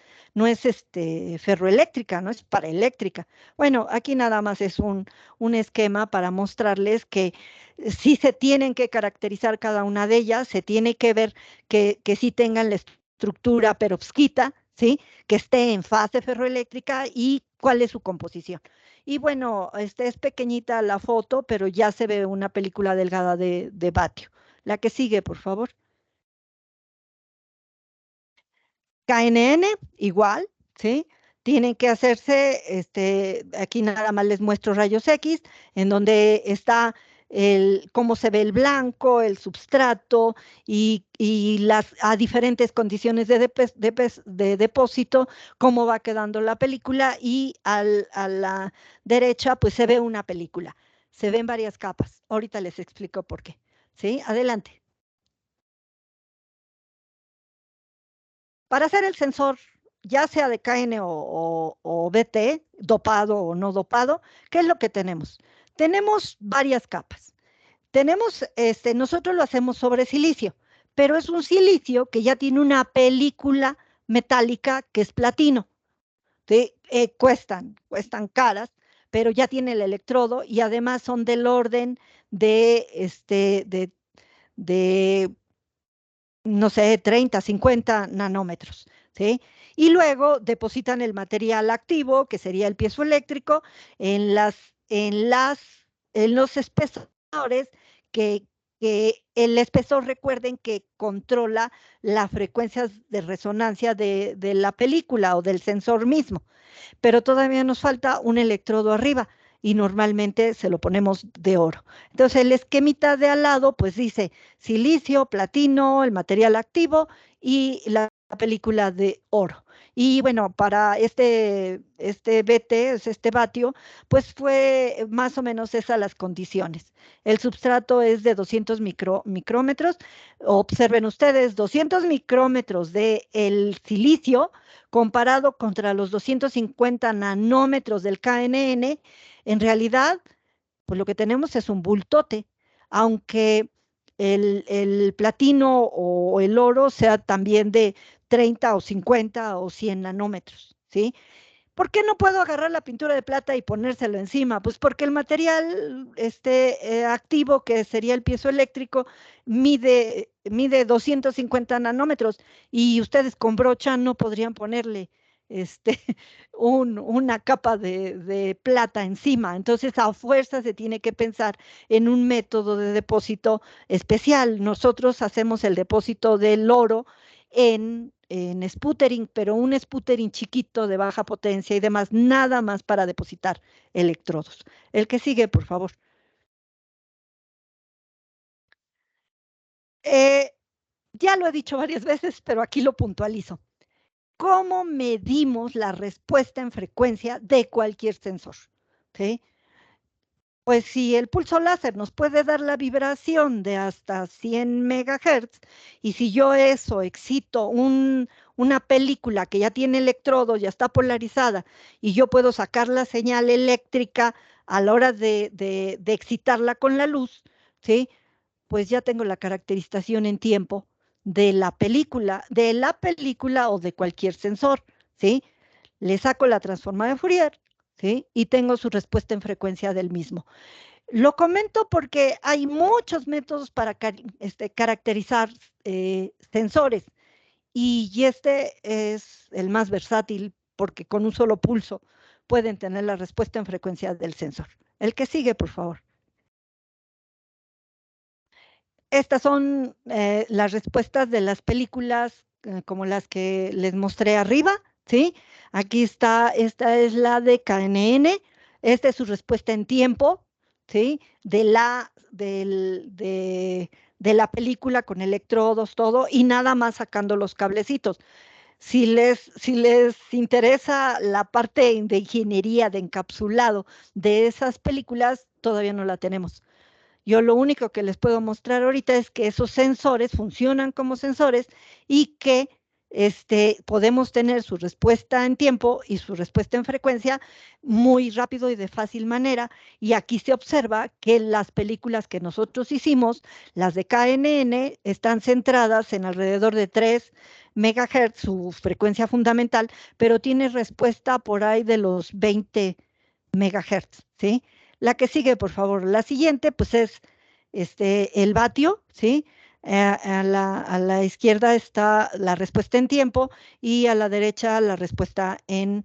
ferroeléctrica, no es paraeléctrica. Bueno, aquí nada más es un esquema para mostrarles que sí se tienen que caracterizar cada una de ellas, se tiene que ver que sí tengan la estructura perovskita, ¿sí? Que esté en fase ferroeléctrica y cuál es su composición. Y bueno, es pequeñita la foto, pero ya se ve una película delgada de vatio. La que sigue, por favor. KNN, igual, ¿sí? Tienen que hacerse, aquí nada más les muestro rayos X, en donde está cómo se ve el blanco, el substrato y a diferentes condiciones de depósito, cómo va quedando la película y a la derecha pues se ve una película. Se ven varias capas. Ahorita les explico por qué. ¿Sí? Adelante. Para hacer el sensor, ya sea de KN o BT, dopado o no dopado, ¿qué es lo que tenemos? Tenemos varias capas. Nosotros lo hacemos sobre silicio, pero es un silicio que ya tiene una película metálica que es platino. ¿Sí? Cuestan caras, pero ya tiene el electrodo y además son del orden de no sé, 30, 50 nanómetros, ¿sí? Y luego depositan el material activo, que sería el piezoeléctrico, en los espesores que, que el espesor, recuerden que controla las frecuencias de resonancia de la película o del sensor mismo, pero todavía nos falta un electrodo arriba y normalmente se lo ponemos de oro. Entonces el esquemita de al lado pues dice silicio, platino, el material activo y la película de oro. Y bueno, para este BT, este vatio, pues fue más o menos esas las condiciones. El substrato es de 200 micrómetros. Observen ustedes, 200 micrómetros de el silicio comparado contra los 250 nanómetros del KNN, en realidad, pues lo que tenemos es un bultote, aunque el platino o el oro sea también de 30 o 50 o 100 nanómetros, ¿sí? ¿Por qué no puedo agarrar la pintura de plata y ponérselo encima? Pues porque el material activo, que sería el piezoeléctrico, mide 250 nanómetros y ustedes con brocha no podrían ponerle este, una capa de plata encima. Entonces, a fuerza se tiene que pensar en un método de depósito especial. Nosotros hacemos el depósito del oro en sputtering, pero un sputtering chiquito de baja potencia y demás, nada más para depositar electrodos. El que sigue, por favor. Ya lo he dicho varias veces, pero aquí lo puntualizo. ¿Cómo medimos la respuesta en frecuencia de cualquier sensor? ¿Sí? Pues si el pulso láser nos puede dar la vibración de hasta 100 megahertz, y si yo eso excito una película que ya tiene electrodos, ya está polarizada, y yo puedo sacar la señal eléctrica a la hora de excitarla con la luz, ¿sí? Pues ya tengo la caracterización en tiempo de la película o de cualquier sensor, ¿sí? Le saco la transforma de Fourier, ¿sí? Y tengo su respuesta en frecuencia del mismo. Lo comento porque hay muchos métodos para caracterizar sensores y este es el más versátil porque con un solo pulso pueden tener la respuesta en frecuencia del sensor. El que sigue, por favor. Estas son las respuestas de las películas como las que les mostré arriba, ¿sí? Aquí está, esta es la de KNN, esta es su respuesta en tiempo, ¿sí? De la película con electrodos, todo, y nada más sacando los cablecitos. Si les interesa la parte de ingeniería, de encapsulado de esas películas, todavía no la tenemos. Yo lo único que les puedo mostrar ahorita es que esos sensores funcionan como sensores y que podemos tener su respuesta en tiempo y su respuesta en frecuencia muy rápido y de fácil manera. Y aquí se observa que las películas que nosotros hicimos, las de KNN, están centradas en alrededor de 3 megahertz, su frecuencia fundamental, pero tiene respuesta por ahí de los 20 megahertz, ¿sí? La que sigue, por favor. La siguiente, pues es el vatio, ¿sí? A la izquierda está la respuesta en tiempo y a la derecha la respuesta en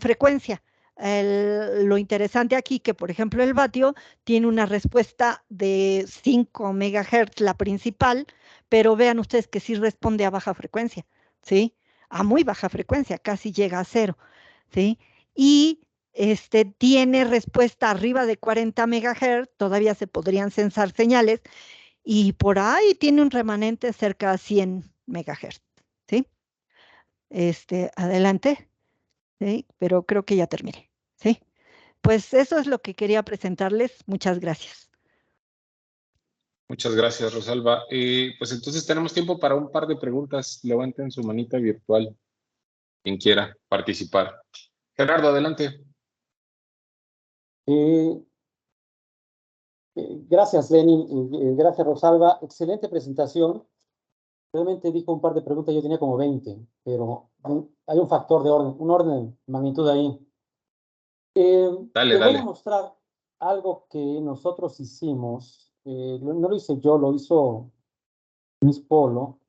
frecuencia. Lo interesante aquí que, por ejemplo, el vatio tiene una respuesta de 5 megahertz, la principal, pero vean ustedes que sí responde a baja frecuencia, ¿sí? A muy baja frecuencia, casi llega a cero, ¿sí? Y tiene respuesta arriba de 40 megahertz, todavía se podrían censar señales, y por ahí tiene un remanente cerca de 100 megahertz, ¿sí? Adelante, ¿sí? Pero creo que ya terminé, ¿sí? Pues eso es lo que quería presentarles. Muchas gracias. Muchas gracias, Rosalba. Pues entonces tenemos tiempo para un par de preguntas. Levanten su manita virtual, quien quiera participar. Gerardo, adelante. Gracias, Lenin, y gracias, Rosalba. Excelente presentación. Realmente dijo un par de preguntas, yo tenía como 20, pero hay un factor de orden, un orden de magnitud ahí. Dale, Te voy a dale. mostrar algo que nosotros hicimos. No lo hice yo, lo hizo Miss Polo,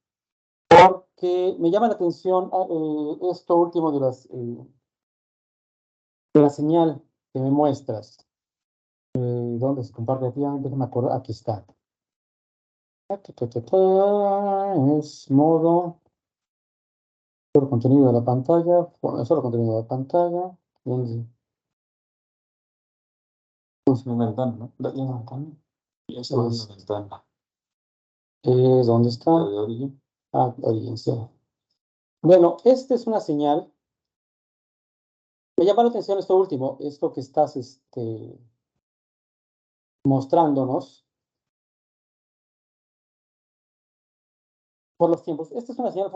porque me llama la atención esto último de la señal que me muestras. ¿Dónde se comparte? Déjame acordar, aquí está. Es modo, solo contenido de la pantalla, solo contenido de la pantalla. ¿Dónde? Pues una ventana, ¿no? La ventana. Y esa es una ventana. ¿Dónde está? De origen. Ah, origen, sí. Bueno, esta es una señal. Me llama la atención esto último, esto que estás mostrándonos por los tiempos. Esta es una señal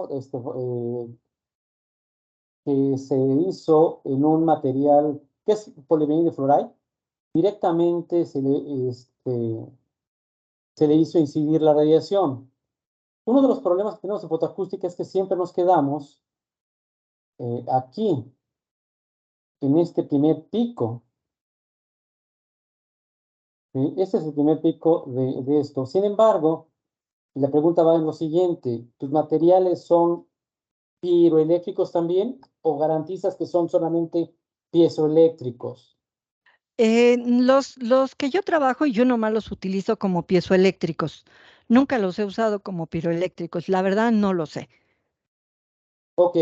que se hizo en un material que es polivinilo fluoride. Directamente se le hizo incidir la radiación. Uno de los problemas que tenemos en fotoacústica es que siempre nos quedamos aquí, en este primer pico. ¿Sí? Este es el primer pico de esto. Sin embargo, la pregunta va en lo siguiente: ¿tus materiales son piroeléctricos también o garantizas que son solamente piezoeléctricos? Los que yo trabajo, yo nomás los utilizo como piezoeléctricos. Nunca los he usado como piroeléctricos. La verdad no lo sé. Ok.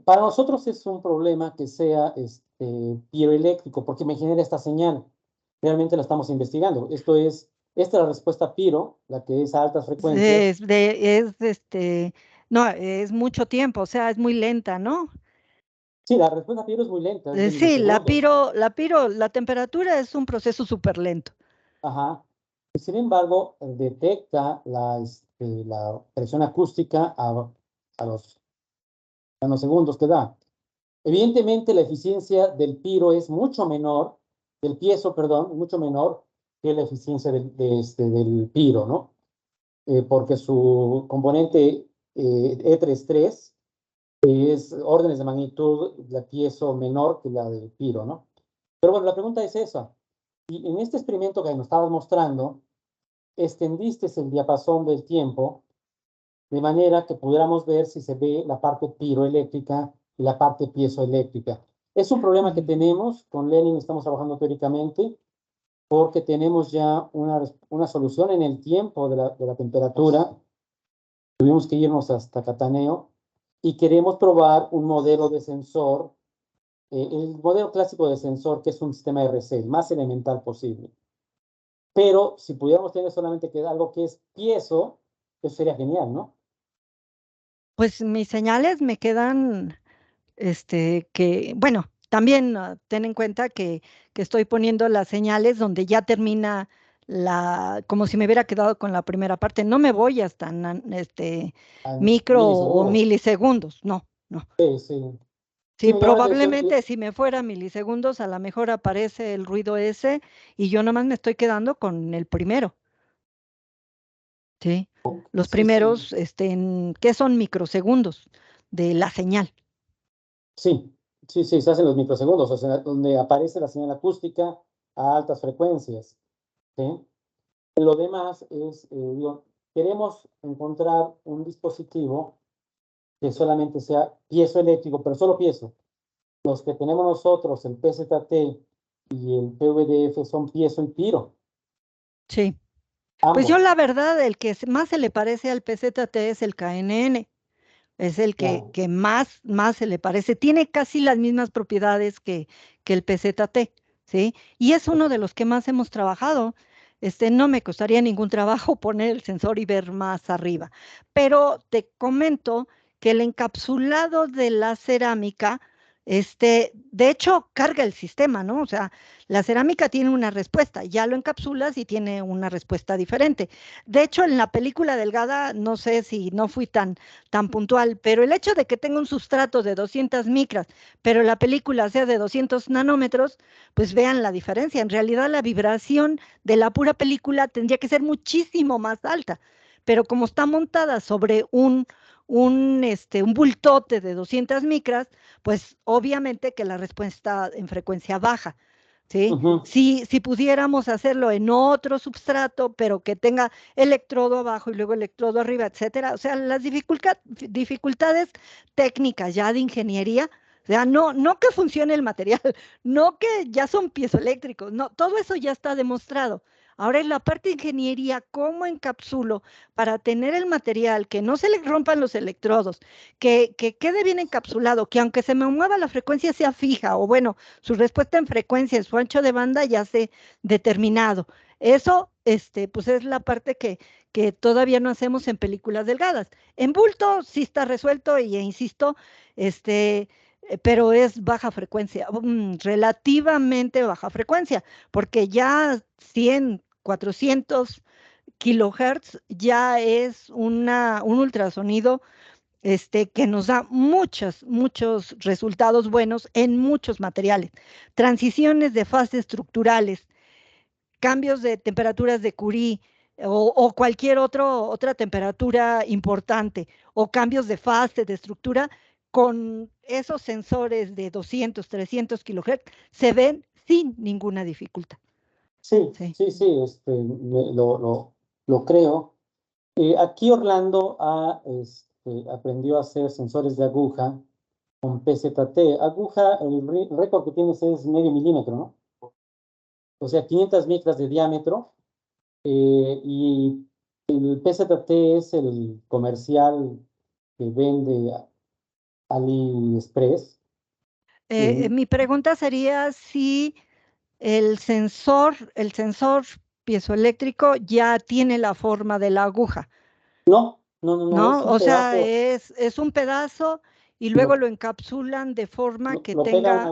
Para nosotros es un problema que sea piroeléctrico porque me genera esta señal. Realmente la estamos investigando. Esta es la respuesta piro, la que es a altas frecuencias. No, es mucho tiempo, o sea, es muy lenta, ¿no? Sí, la respuesta piro es muy lenta, es de Sí, milisegundos. la temperatura es un proceso súper lento. Ajá. Sin embargo, detecta la presión acústica a los nanosegundos que da. Evidentemente, la eficiencia del piro es mucho menor, del piezo, perdón, mucho menor que la eficiencia del piro, ¿no? Porque su componente E33 es órdenes de magnitud de piezo menor que la del piro, ¿no? Pero bueno, la pregunta es esa. Y en este experimento que nos estabas mostrando, extendiste el diapasón del tiempo de manera que pudiéramos ver si se ve la parte piroeléctrica y la parte piezoeléctrica. Es un problema que tenemos, con Lenin estamos trabajando teóricamente, porque tenemos ya una solución en el tiempo de la temperatura. Tuvimos que irnos hasta Cataneo y queremos probar un modelo de sensor, el modelo clásico de sensor, que es un sistema RC, el más elemental posible. Pero si pudiéramos tener solamente algo que es piezo, eso sería genial, ¿no? Pues mis señales me quedan, bueno, también ten en cuenta que estoy poniendo las señales donde ya termina como si me hubiera quedado con la primera parte. No me voy hasta micro o milisegundos, no. Sí, sí. Sí, probablemente si me fuera milisegundos, a lo mejor aparece el ruido ese y yo nomás me estoy quedando con el primero. Sí, los primeros, ¿qué son microsegundos de la señal? Sí, se hacen los microsegundos, o sea, donde aparece la señal acústica a altas frecuencias. ¿Sí? Lo demás es, queremos encontrar un dispositivo que solamente sea piezoeléctrico, pero solo piezo. Los que tenemos nosotros, el PZT y el PVDF, son piezo y piro. Sí. Ambos. Pues yo la verdad, el que más se le parece al PZT es el KNN. Es el que más se le parece. Tiene casi las mismas propiedades que el PZT, ¿sí? Y es uno de los que más hemos trabajado. No me costaría ningún trabajo poner el sensor y ver más arriba. Pero te comento que el encapsulado de la cerámica, de hecho, carga el sistema, ¿no? O sea, la cerámica tiene una respuesta, ya lo encapsulas y tiene una respuesta diferente. De hecho, en la película delgada, no sé si no fui tan puntual, pero el hecho de que tenga un sustrato de 200 micras, pero la película sea de 200 nanómetros, pues vean la diferencia. En realidad la vibración de la pura película tendría que ser muchísimo más alta, pero como está montada sobre un bultote de 200 micras, pues obviamente que la respuesta en frecuencia baja. ¿Sí? Si pudiéramos hacerlo en otro substrato, pero que tenga electrodo abajo y luego electrodo arriba, etcétera, o sea, las dificultades técnicas ya de ingeniería, o sea, no que funcione el material, no que ya son piezoeléctricos, no, todo eso ya está demostrado. Ahora en la parte de ingeniería, ¿cómo encapsulo para tener el material, que no se le rompan los electrodos, que quede bien encapsulado, que aunque se me mueva la frecuencia sea fija, o bueno, su respuesta en frecuencia, su ancho de banda ya se determinado? Eso, pues es la parte que todavía no hacemos en películas delgadas. En bulto sí está resuelto y insisto, pero es baja frecuencia, relativamente baja frecuencia, porque ya 100, 400 kilohertz ya es un ultrasonido que nos da muchos resultados buenos en muchos materiales. Transiciones de fase estructurales, cambios de temperaturas de Curie o cualquier otra temperatura importante, o cambios de fase, de estructura, con esos sensores de 200, 300 kilohertz, se ven sin ninguna dificultad. Sí, lo creo. Aquí Orlando aprendió a hacer sensores de aguja con PZT. Aguja, el récord que tienes es medio milímetro, ¿no? O sea, 500 micras de diámetro. Y el PZT es el comercial que vende AliExpress. Mi pregunta sería si el sensor piezoeléctrico ya tiene la forma de la aguja. No, ¿No? O sea, es un pedazo y luego lo encapsulan de forma que tenga,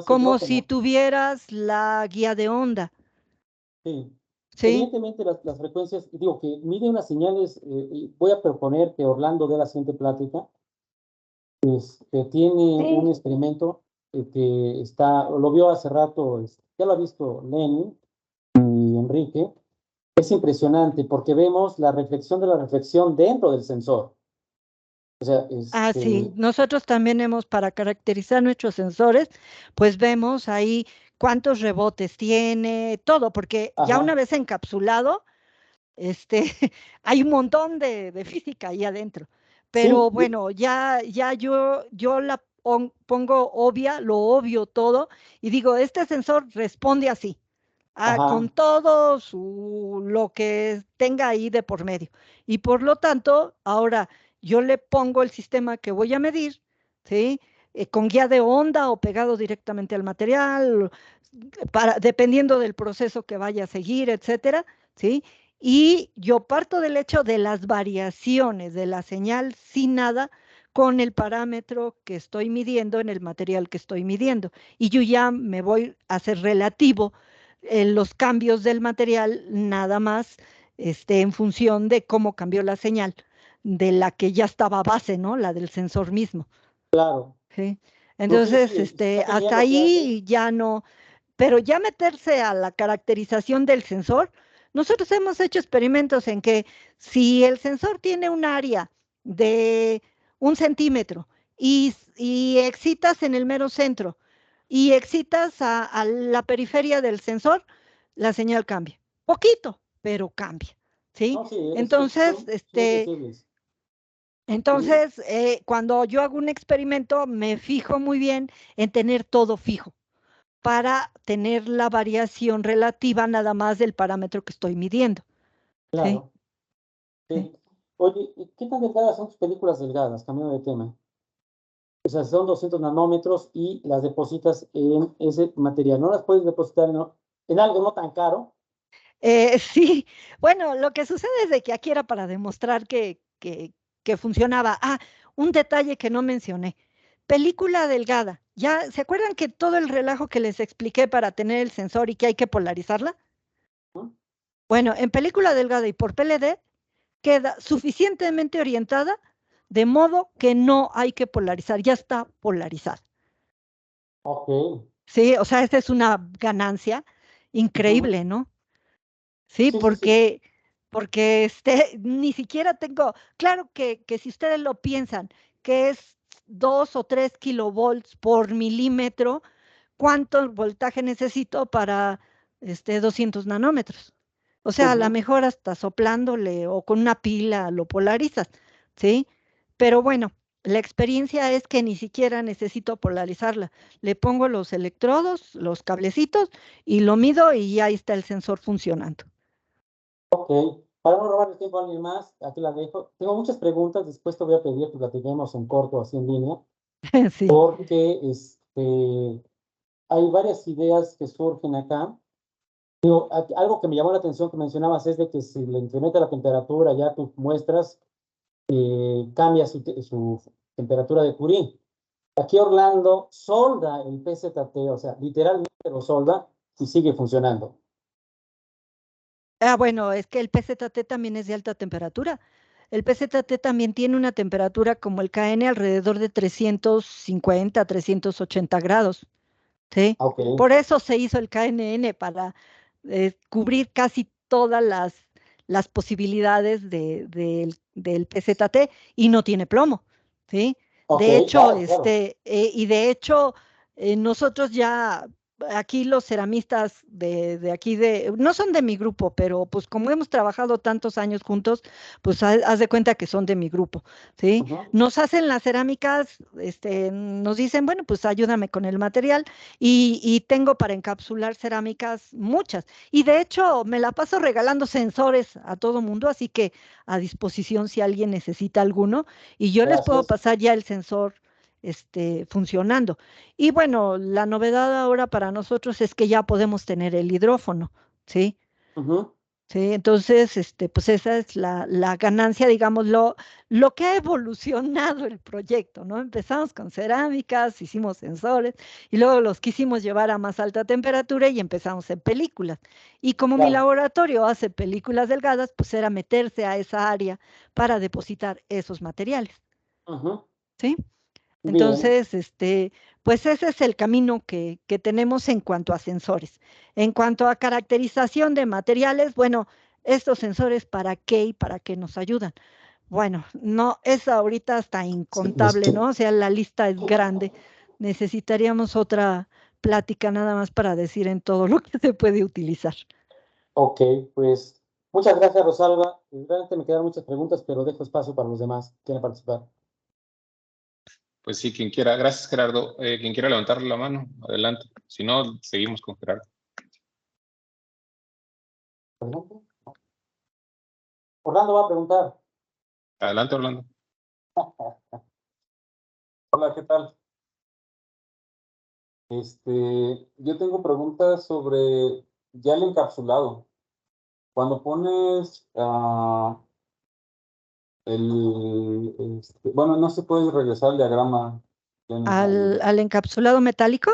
como si tuvieras la guía de onda. Sí. ¿Sí? Evidentemente las frecuencias, digo que mide unas señales, voy a proponer que Orlando dé la siguiente plática, que tiene un experimento que lo vio hace rato, ya lo ha visto Lenny y Enrique. Es impresionante porque vemos la reflexión de la reflexión dentro del sensor. O sea, sí, nosotros también para caracterizar nuestros sensores, pues vemos ahí cuántos rebotes tiene, todo, porque ya una vez encapsulado, hay un montón de física ahí adentro. Pero sí, bueno, ya yo la pongo obvia, lo obvio todo, y digo, este sensor responde así, con todo lo que tenga ahí de por medio. Y por lo tanto, ahora yo le pongo el sistema que voy a medir, ¿sí? Con guía de onda o pegado directamente al material, dependiendo del proceso que vaya a seguir, etcétera, ¿sí? Y yo parto del hecho de las variaciones de la señal sin nada con el parámetro que estoy midiendo en el material que estoy midiendo. Y yo ya me voy a hacer relativo los cambios del material nada más en función de cómo cambió la señal de la que ya estaba base, ¿no? La del sensor mismo. Claro. ¿Sí? No, sí, Entonces, sí, está genial hasta lo que haces. ahí ya no, pero ya meterse a la caracterización del sensor, nosotros hemos hecho experimentos en que si el sensor tiene un área de 1 centímetro y excitas en el mero centro y excitas a la periferia del sensor, la señal cambia. Poquito, pero cambia. ¿Sí? No, sí, Entonces, son muy sensibles. entonces, cuando yo hago un experimento, me fijo muy bien en tener todo fijo para tener la variación relativa nada más del parámetro que estoy midiendo. ¿Sí? Claro, sí. Oye, ¿y qué tan delgadas son tus películas delgadas? Cambiando de tema. O sea, son 200 nanómetros y las depositas en ese material. No las puedes depositar en algo no tan caro. Sí, bueno, lo que sucede es de que aquí era para demostrar que funcionaba. Ah, un detalle que no mencioné. Película delgada. ¿Ya se acuerdan que todo el relajo que les expliqué para tener el sensor y que hay que polarizarla? ¿No? Bueno, en película delgada y por PLD queda suficientemente orientada de modo que no hay que polarizar, ya está polarizada. Ok. Sí, o sea, esta es una ganancia Ujú. increíble, ¿no? Sí, Sí, sí, sí. porque ni siquiera tengo, claro que si ustedes lo piensan, que es 2 o 3 kilovolts por milímetro, ¿cuánto voltaje necesito para 200 nanómetros? O sea, a lo Ujú. mejor hasta soplándole o con una pila lo polarizas, ¿sí? Pero bueno, la experiencia es que ni siquiera necesito polarizarla. Le pongo los electrodos, los cablecitos y lo mido y ahí está el sensor funcionando. Ok. Para no robar el tiempo a alguien más, aquí la dejo. Tengo muchas preguntas, después te voy a pedir que platiquemos en corto, así en línea, Sí. porque hay varias ideas que surgen acá. Algo que me llamó la atención que mencionabas es de que si le incrementa la temperatura, ya tus muestras cambia su temperatura de Curie. Aquí Orlando solda el PZT, o sea, literalmente lo solda y sigue funcionando. Ah, bueno, es que el PZT también es de alta temperatura. El PZT también tiene una temperatura como el KN alrededor de 350, 380 grados. ¿Sí? Ok. Por eso se hizo el KNN, para cubrir casi todas las posibilidades del PZT y no tiene plomo, ¿sí? Ok, De hecho, claro, claro. nosotros ya, aquí los ceramistas de aquí no son de mi grupo, pero pues como hemos trabajado tantos años juntos, pues haz de cuenta que son de mi grupo, ¿sí? Ujú. Nos hacen las cerámicas, nos dicen, bueno, pues ayúdame con el material y tengo para encapsular cerámicas muchas. Y de hecho me la paso regalando sensores a todo mundo, así que a disposición si alguien necesita alguno y yo les puedo Gracias. pasar ya el sensor funcionando. Y bueno, la novedad ahora para nosotros es que ya podemos tener el hidrófono, ¿sí? Ujú. Sí, entonces, pues esa es la ganancia, digamos, lo que ha evolucionado el proyecto, ¿no? Empezamos con cerámicas, hicimos sensores y luego los quisimos llevar a más alta temperatura y empezamos en películas. Y como mi Claro. laboratorio hace películas delgadas, pues era meterse a esa área para depositar esos materiales, Ujú. ¿sí? Bien. Entonces, pues ese es el camino que tenemos en cuanto a sensores. En cuanto a caracterización de materiales, bueno, estos sensores, ¿para qué y para qué nos ayudan? Bueno, no, es ahorita hasta incontable, ¿no? O sea, la lista es grande. Necesitaríamos otra plática nada más para decir en todo lo que se puede utilizar. Ok, pues muchas gracias, Rosalba. Realmente me quedan muchas preguntas, pero dejo espacio para los demás que quieran participar. Pues sí, quien quiera. Gracias, Gerardo. Quien quiera levantar la mano, adelante. Si no, seguimos con Gerardo. Adelante. Orlando va a preguntar. Adelante, Orlando. Hola, ¿qué tal? Yo tengo preguntas sobre ya el encapsulado. Cuando pones bueno, no se puede regresar el diagrama. ¿Al encapsulado metálico?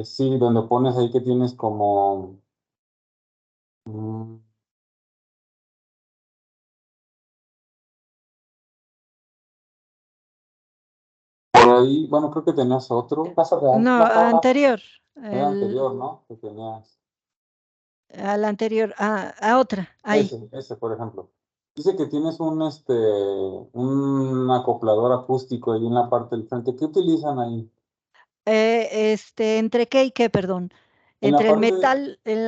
Sí, donde pones ahí que tienes como... por ahí, bueno, creo que tenías otro. Paso real. No, Más para abajo. anterior. Era anterior, ¿no? Que tenías... A la anterior, a otra, ahí. Ese, por ejemplo. Dice que tienes un acoplador acústico ahí en la parte del frente. ¿Qué utilizan ahí? ¿Entre qué y qué, perdón? En la Entre el parte metal en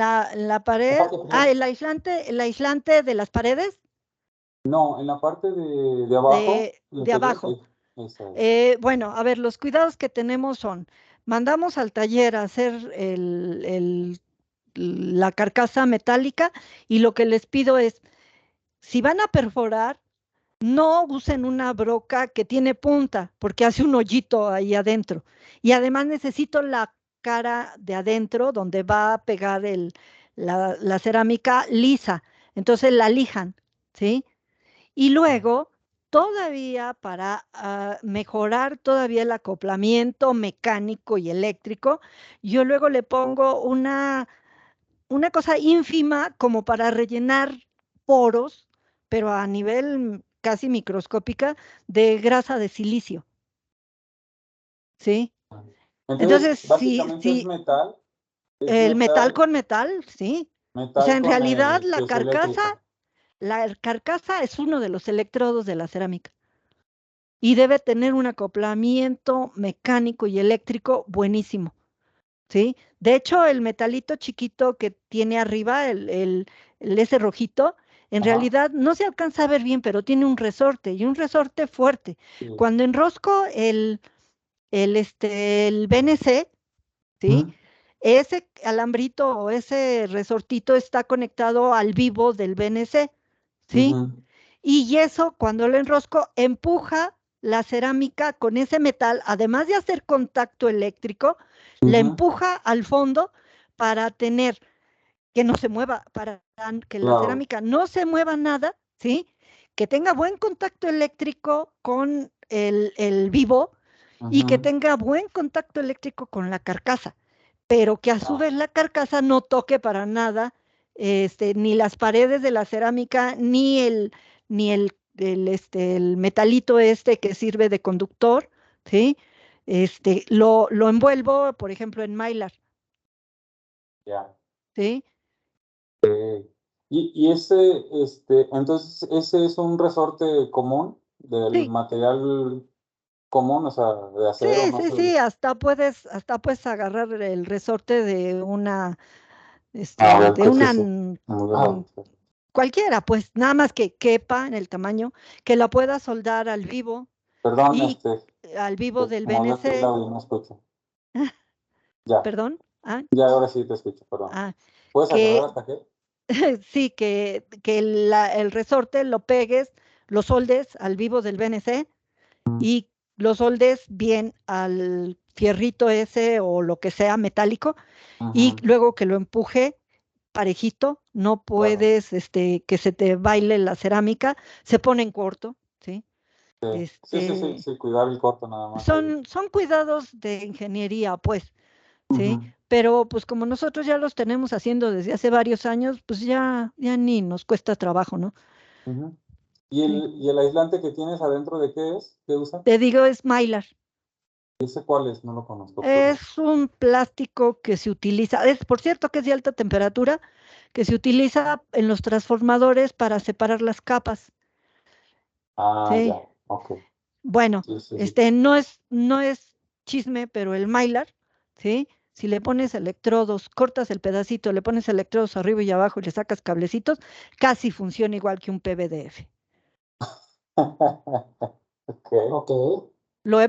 la pared. parte primera. El aislante de las paredes no, en la parte de abajo. de abajo. Esa es. Bueno, a ver, los cuidados que tenemos son, mandamos al taller a hacer la carcasa metálica y lo que les pido es, si van a perforar, no usen una broca que tiene punta, porque hace un hoyito ahí adentro. Y además necesito la cara de adentro, donde va a pegar la cerámica lisa. Entonces la lijan, ¿sí? Y luego, todavía para mejorar todavía el acoplamiento mecánico y eléctrico, yo luego le pongo una cosa ínfima como para rellenar poros, pero a nivel casi microscópica, de grasa de silicio, ¿sí? Entonces, Entonces, sí, básicamente sí, es el metal con metal, sí. O sea, metal en con realidad que es eléctrico. la carcasa es uno de los electrodos de la cerámica y debe tener un acoplamiento mecánico y eléctrico buenísimo, ¿sí? De hecho, el metalito chiquito que tiene arriba, ese rojito, en Ajá, realidad no se alcanza a ver bien, pero tiene un resorte y un resorte fuerte. sí. Cuando enrosco el BNC, ¿sí? Ujú, Ese alambrito o ese resortito está conectado al vivo del BNC, ¿sí? ujú, Y eso, cuando lo enrosco, empuja la cerámica con ese metal, además de hacer contacto eléctrico, la ujú, empuja al fondo para tener que no se mueva, para que la claro. cerámica no se mueva nada, ¿sí? Que tenga buen contacto eléctrico con el vivo y que Ujú. tenga buen contacto eléctrico con la carcasa, pero que a su Ah, vez la carcasa no toque para nada ni las paredes de la cerámica, ni el metalito que sirve de conductor, ¿sí? Lo envuelvo, por ejemplo, en Mylar, ya. ¿sí? Y entonces, ese es un resorte común del Sí, material común, o sea, de sí, acero, no sí, sé. sí, hasta puedes agarrar el resorte de A ver, de ¿qué es una, ese? Muy bien. cualquiera, pues nada más que quepa en el tamaño, que la pueda soldar al vivo Perdón, y al vivo del moví aquí el BNC, audio, no escucho. Ya, perdón, ya ahora sí te escucho, perdón. ah, ¿Puedes agarrar que hasta qué? sí, que el resorte lo pegues, lo soldes al vivo del BNC y lo soldes bien al fierrito ese o lo que sea metálico y Ujú, luego que lo empuje parejito, no claro. puedes que se te baile la cerámica, se pone en corto, ¿sí? Este, Sí, cuidar el corto nada más ahí. son cuidados de ingeniería, pues, ¿sí? Ujú, Pero pues como nosotros ya los tenemos haciendo desde hace varios años, pues ya ni nos cuesta trabajo, ¿no? ujú. Sí. ¿Y el aislante que tienes adentro de qué es? ¿Qué usa? Te digo, es Mylar. ¿Ese cuál es? No lo conozco, perdón. Es un plástico que se utiliza, por cierto que es de alta temperatura, que se utiliza en los transformadores para separar las capas, Ah, ¿sí? ya, ok. Bueno, Sí. no es chisme, pero el Mylar, ¿sí? Si le pones electrodos, cortas el pedacito, le pones electrodos arriba y abajo y le sacas cablecitos, casi funciona igual que un PVDF. Ok. Lo he Sí,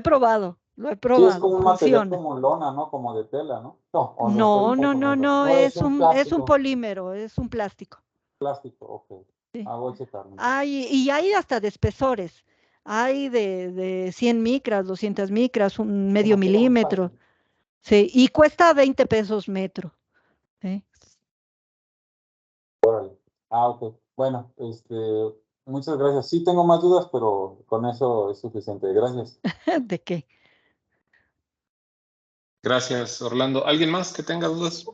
es probado, como un material funciona. como lona, ¿no? Como de tela, ¿no? No, o no estoy confundiendo. No, No es un es un plástico. polímero, es un plástico. Plástico, ok. Sí. Ah, voy a checarlo entonces. Y hay hasta de espesores. Hay de 100 micras, 200 micras, un medio Como quiera muy milímetro. fácil. Sí, y cuesta 20 pesos metro. ¿Sí? Ah, ok. Bueno, muchas gracias. Sí tengo más dudas, pero con eso es suficiente. Gracias. ¿De qué? Gracias, Orlando. ¿Alguien más que tenga dudas?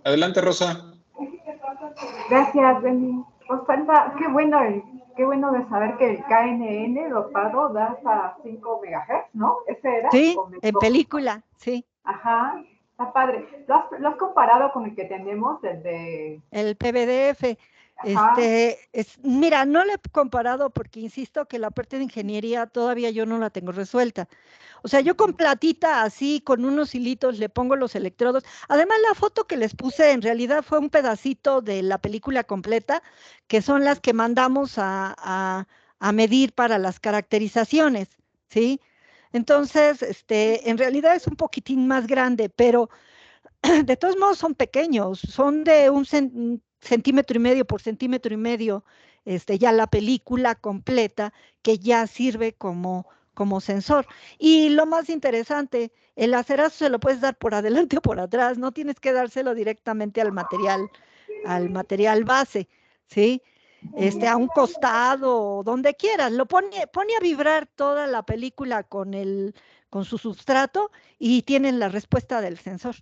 Adelante, Rosa. Gracias, Benny. Rosalba, qué bueno de saber que el KNN dotado da hasta 5 MHz, ¿no? ¿Ese era? Sí, en película, sí. Ajá, está padre. ¿Lo has comparado con el que tenemos, el de... El PBDF. Ajá. Mira, no lo he comparado porque insisto que la parte de ingeniería todavía yo no la tengo resuelta. O sea, yo con platita así, con unos hilitos, le pongo los electrodos. Además, la foto que les puse en realidad fue un pedacito de la película completa, que son las que mandamos a medir para las caracterizaciones, ¿sí? Entonces, en realidad es un poquitín más grande, pero de todos modos son pequeños, son de un centímetro y medio por centímetro y medio, ya la película completa que ya sirve como sensor. Y lo más interesante, el acerazo se lo puedes dar por adelante o por atrás, no tienes que dárselo directamente al material base, ¿sí? A un costado, donde quieras, pone a vibrar toda la película con su substrato y tienes la respuesta del sensor.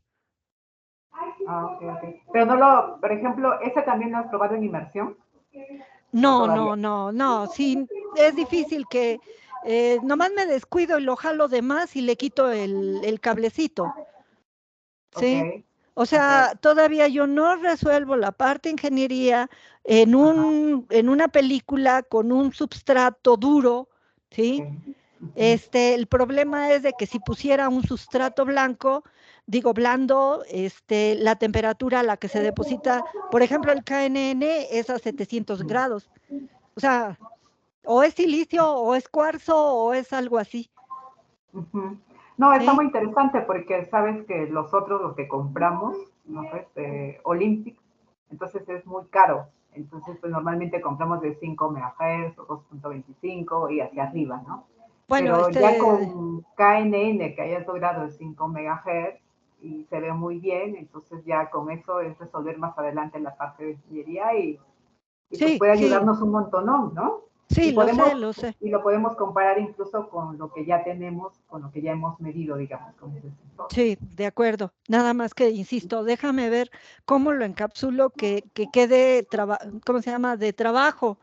Ok. Pero por ejemplo, ¿ese también lo has probado en inmersión? No, sí, es difícil que nomás me descuido y lo jalo de más y le quito el cablecito, ¿sí? Okay. O sea, todavía yo no resuelvo la parte de ingeniería en una película con un substrato duro, ¿sí? El problema es de que si pusiera un sustrato blando, la temperatura a la que se deposita, por ejemplo, el KNN es a 700 grados. O sea, o es silicio, o es cuarzo, o es algo así. No, está ¿sí? muy interesante porque sabes que los que compramos, no sé, Olympic, entonces es muy caro. Entonces, pues normalmente compramos de 5 MHz o 2.25 y hacia arriba, ¿no? Bueno, Pero ya con KNN, que hayas logrado el 5 MHz y se ve muy bien, entonces ya con eso es resolver más adelante la parte de ingeniería y pues puede ayudarnos un montón, ¿no? Sí, Y podemos, lo sé. Y lo podemos comparar incluso con lo que ya tenemos, con lo que ya hemos medido, digamos, con ese sensor. Sí, de acuerdo. Nada más que, insisto, déjame ver cómo lo encapsulo que quede, ¿cómo se llama? De trabajo,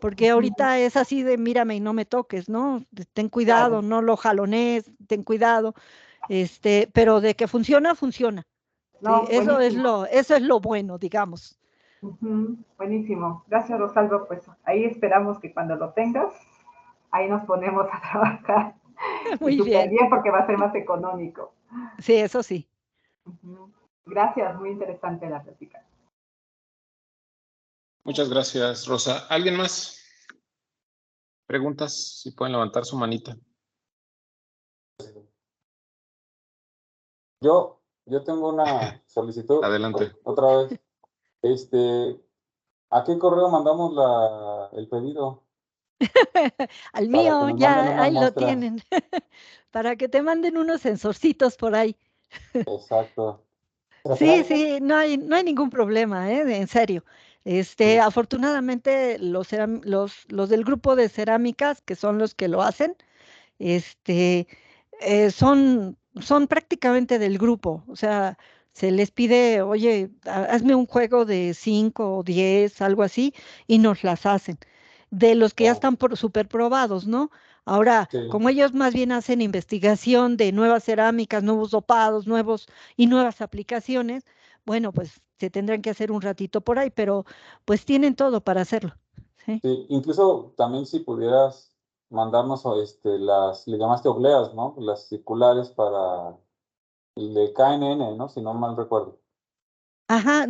porque ahorita es así de mírame y no me toques, ¿no? Ten cuidado, no lo jalones, ten cuidado, pero de que funciona, funciona. No, ¿sí? Eso es lo bueno, digamos. Buenísimo. Gracias, Rosalba. Pues ahí esperamos que cuando lo tengas, ahí nos ponemos a trabajar. Muy súper bien. porque va a ser más económico. Sí, eso sí. Gracias, muy interesante la plática. Muchas gracias, Rosa. ¿Alguien más? ¿Preguntas? Si pueden levantar su manita. Yo tengo una solicitud. Adelante. Otra vez. ¿A qué correo mandamos el pedido? Al mío, nos manden ya unas ahí lo muestras. tienen. Para que te manden unos sensorcitos por ahí. Exacto. Sí, no hay ningún problema, en serio. Afortunadamente los del grupo de cerámicas, que son los que lo hacen, son prácticamente del grupo. O sea, se les pide, oye, hazme un juego de 5 o 10, algo así, y nos las hacen. De los que ya están súper probados, ¿no? Ahora, como ellos más bien hacen investigación de nuevas cerámicas, nuevos dopados, y nuevas aplicaciones, bueno, pues se tendrán que hacer un ratito por ahí, pero pues tienen todo para hacerlo. Sí, incluso también si pudieras mandarnos le llamaste obleas, ¿no? Las circulares para el de KNN, ¿no? Si no mal recuerdo. Ajá,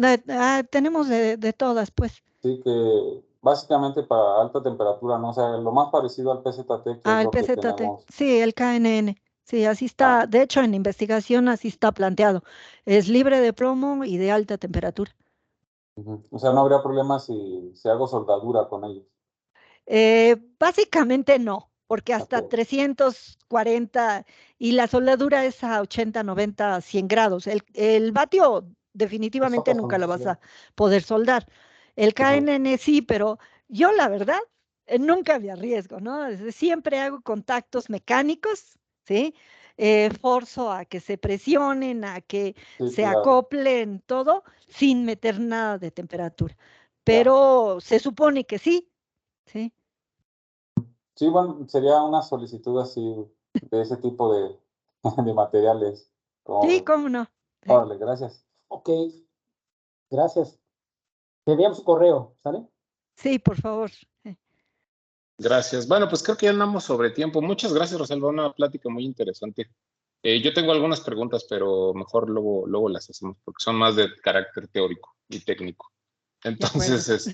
tenemos de todas, pues. Sí, que básicamente para alta temperatura, ¿no? O sea, lo más parecido al PZT, que es El lo que PZT, tenemos. sí, el KNN. Sí, así está. De hecho, en investigación así está planteado. Es libre de plomo y de alta temperatura. O sea, no habría problema si hago soldadura con ellos. Básicamente no, porque hasta 340 y la soldadura es a 80, 90, 100 grados. El vatio definitivamente nunca lo vas a poder soldar. El KNN sí, pero yo la verdad nunca me arriesgo, ¿no? Siempre hago contactos mecánicos, ¿sí? forzo a que se presionen, a que Sí, se claro. acoplen, todo, sin meter nada de temperatura. Pero se supone que sí, ¿sí? Sí, bueno, sería una solicitud así de ese tipo de, de materiales. Sí, Como, cómo no. Sí, órale, gracias. Ok, gracias. Te enviamos su correo, ¿sale? sí, por favor. Gracias. Bueno, pues creo que ya andamos sobre tiempo. Muchas gracias, Rosalba. Una plática muy interesante. Yo tengo algunas preguntas, pero mejor luego las hacemos porque son más de carácter teórico y técnico. De acuerdo. Entonces,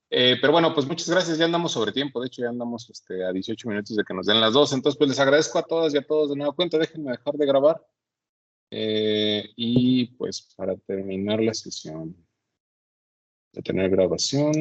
pero bueno, pues muchas gracias. Ya andamos sobre tiempo. De hecho, ya andamos a 18 minutos de que nos den las 2. Entonces, pues les agradezco a todas y a todos de nueva cuenta. Déjenme dejar de grabar. Y pues para terminar la sesión, detener grabación.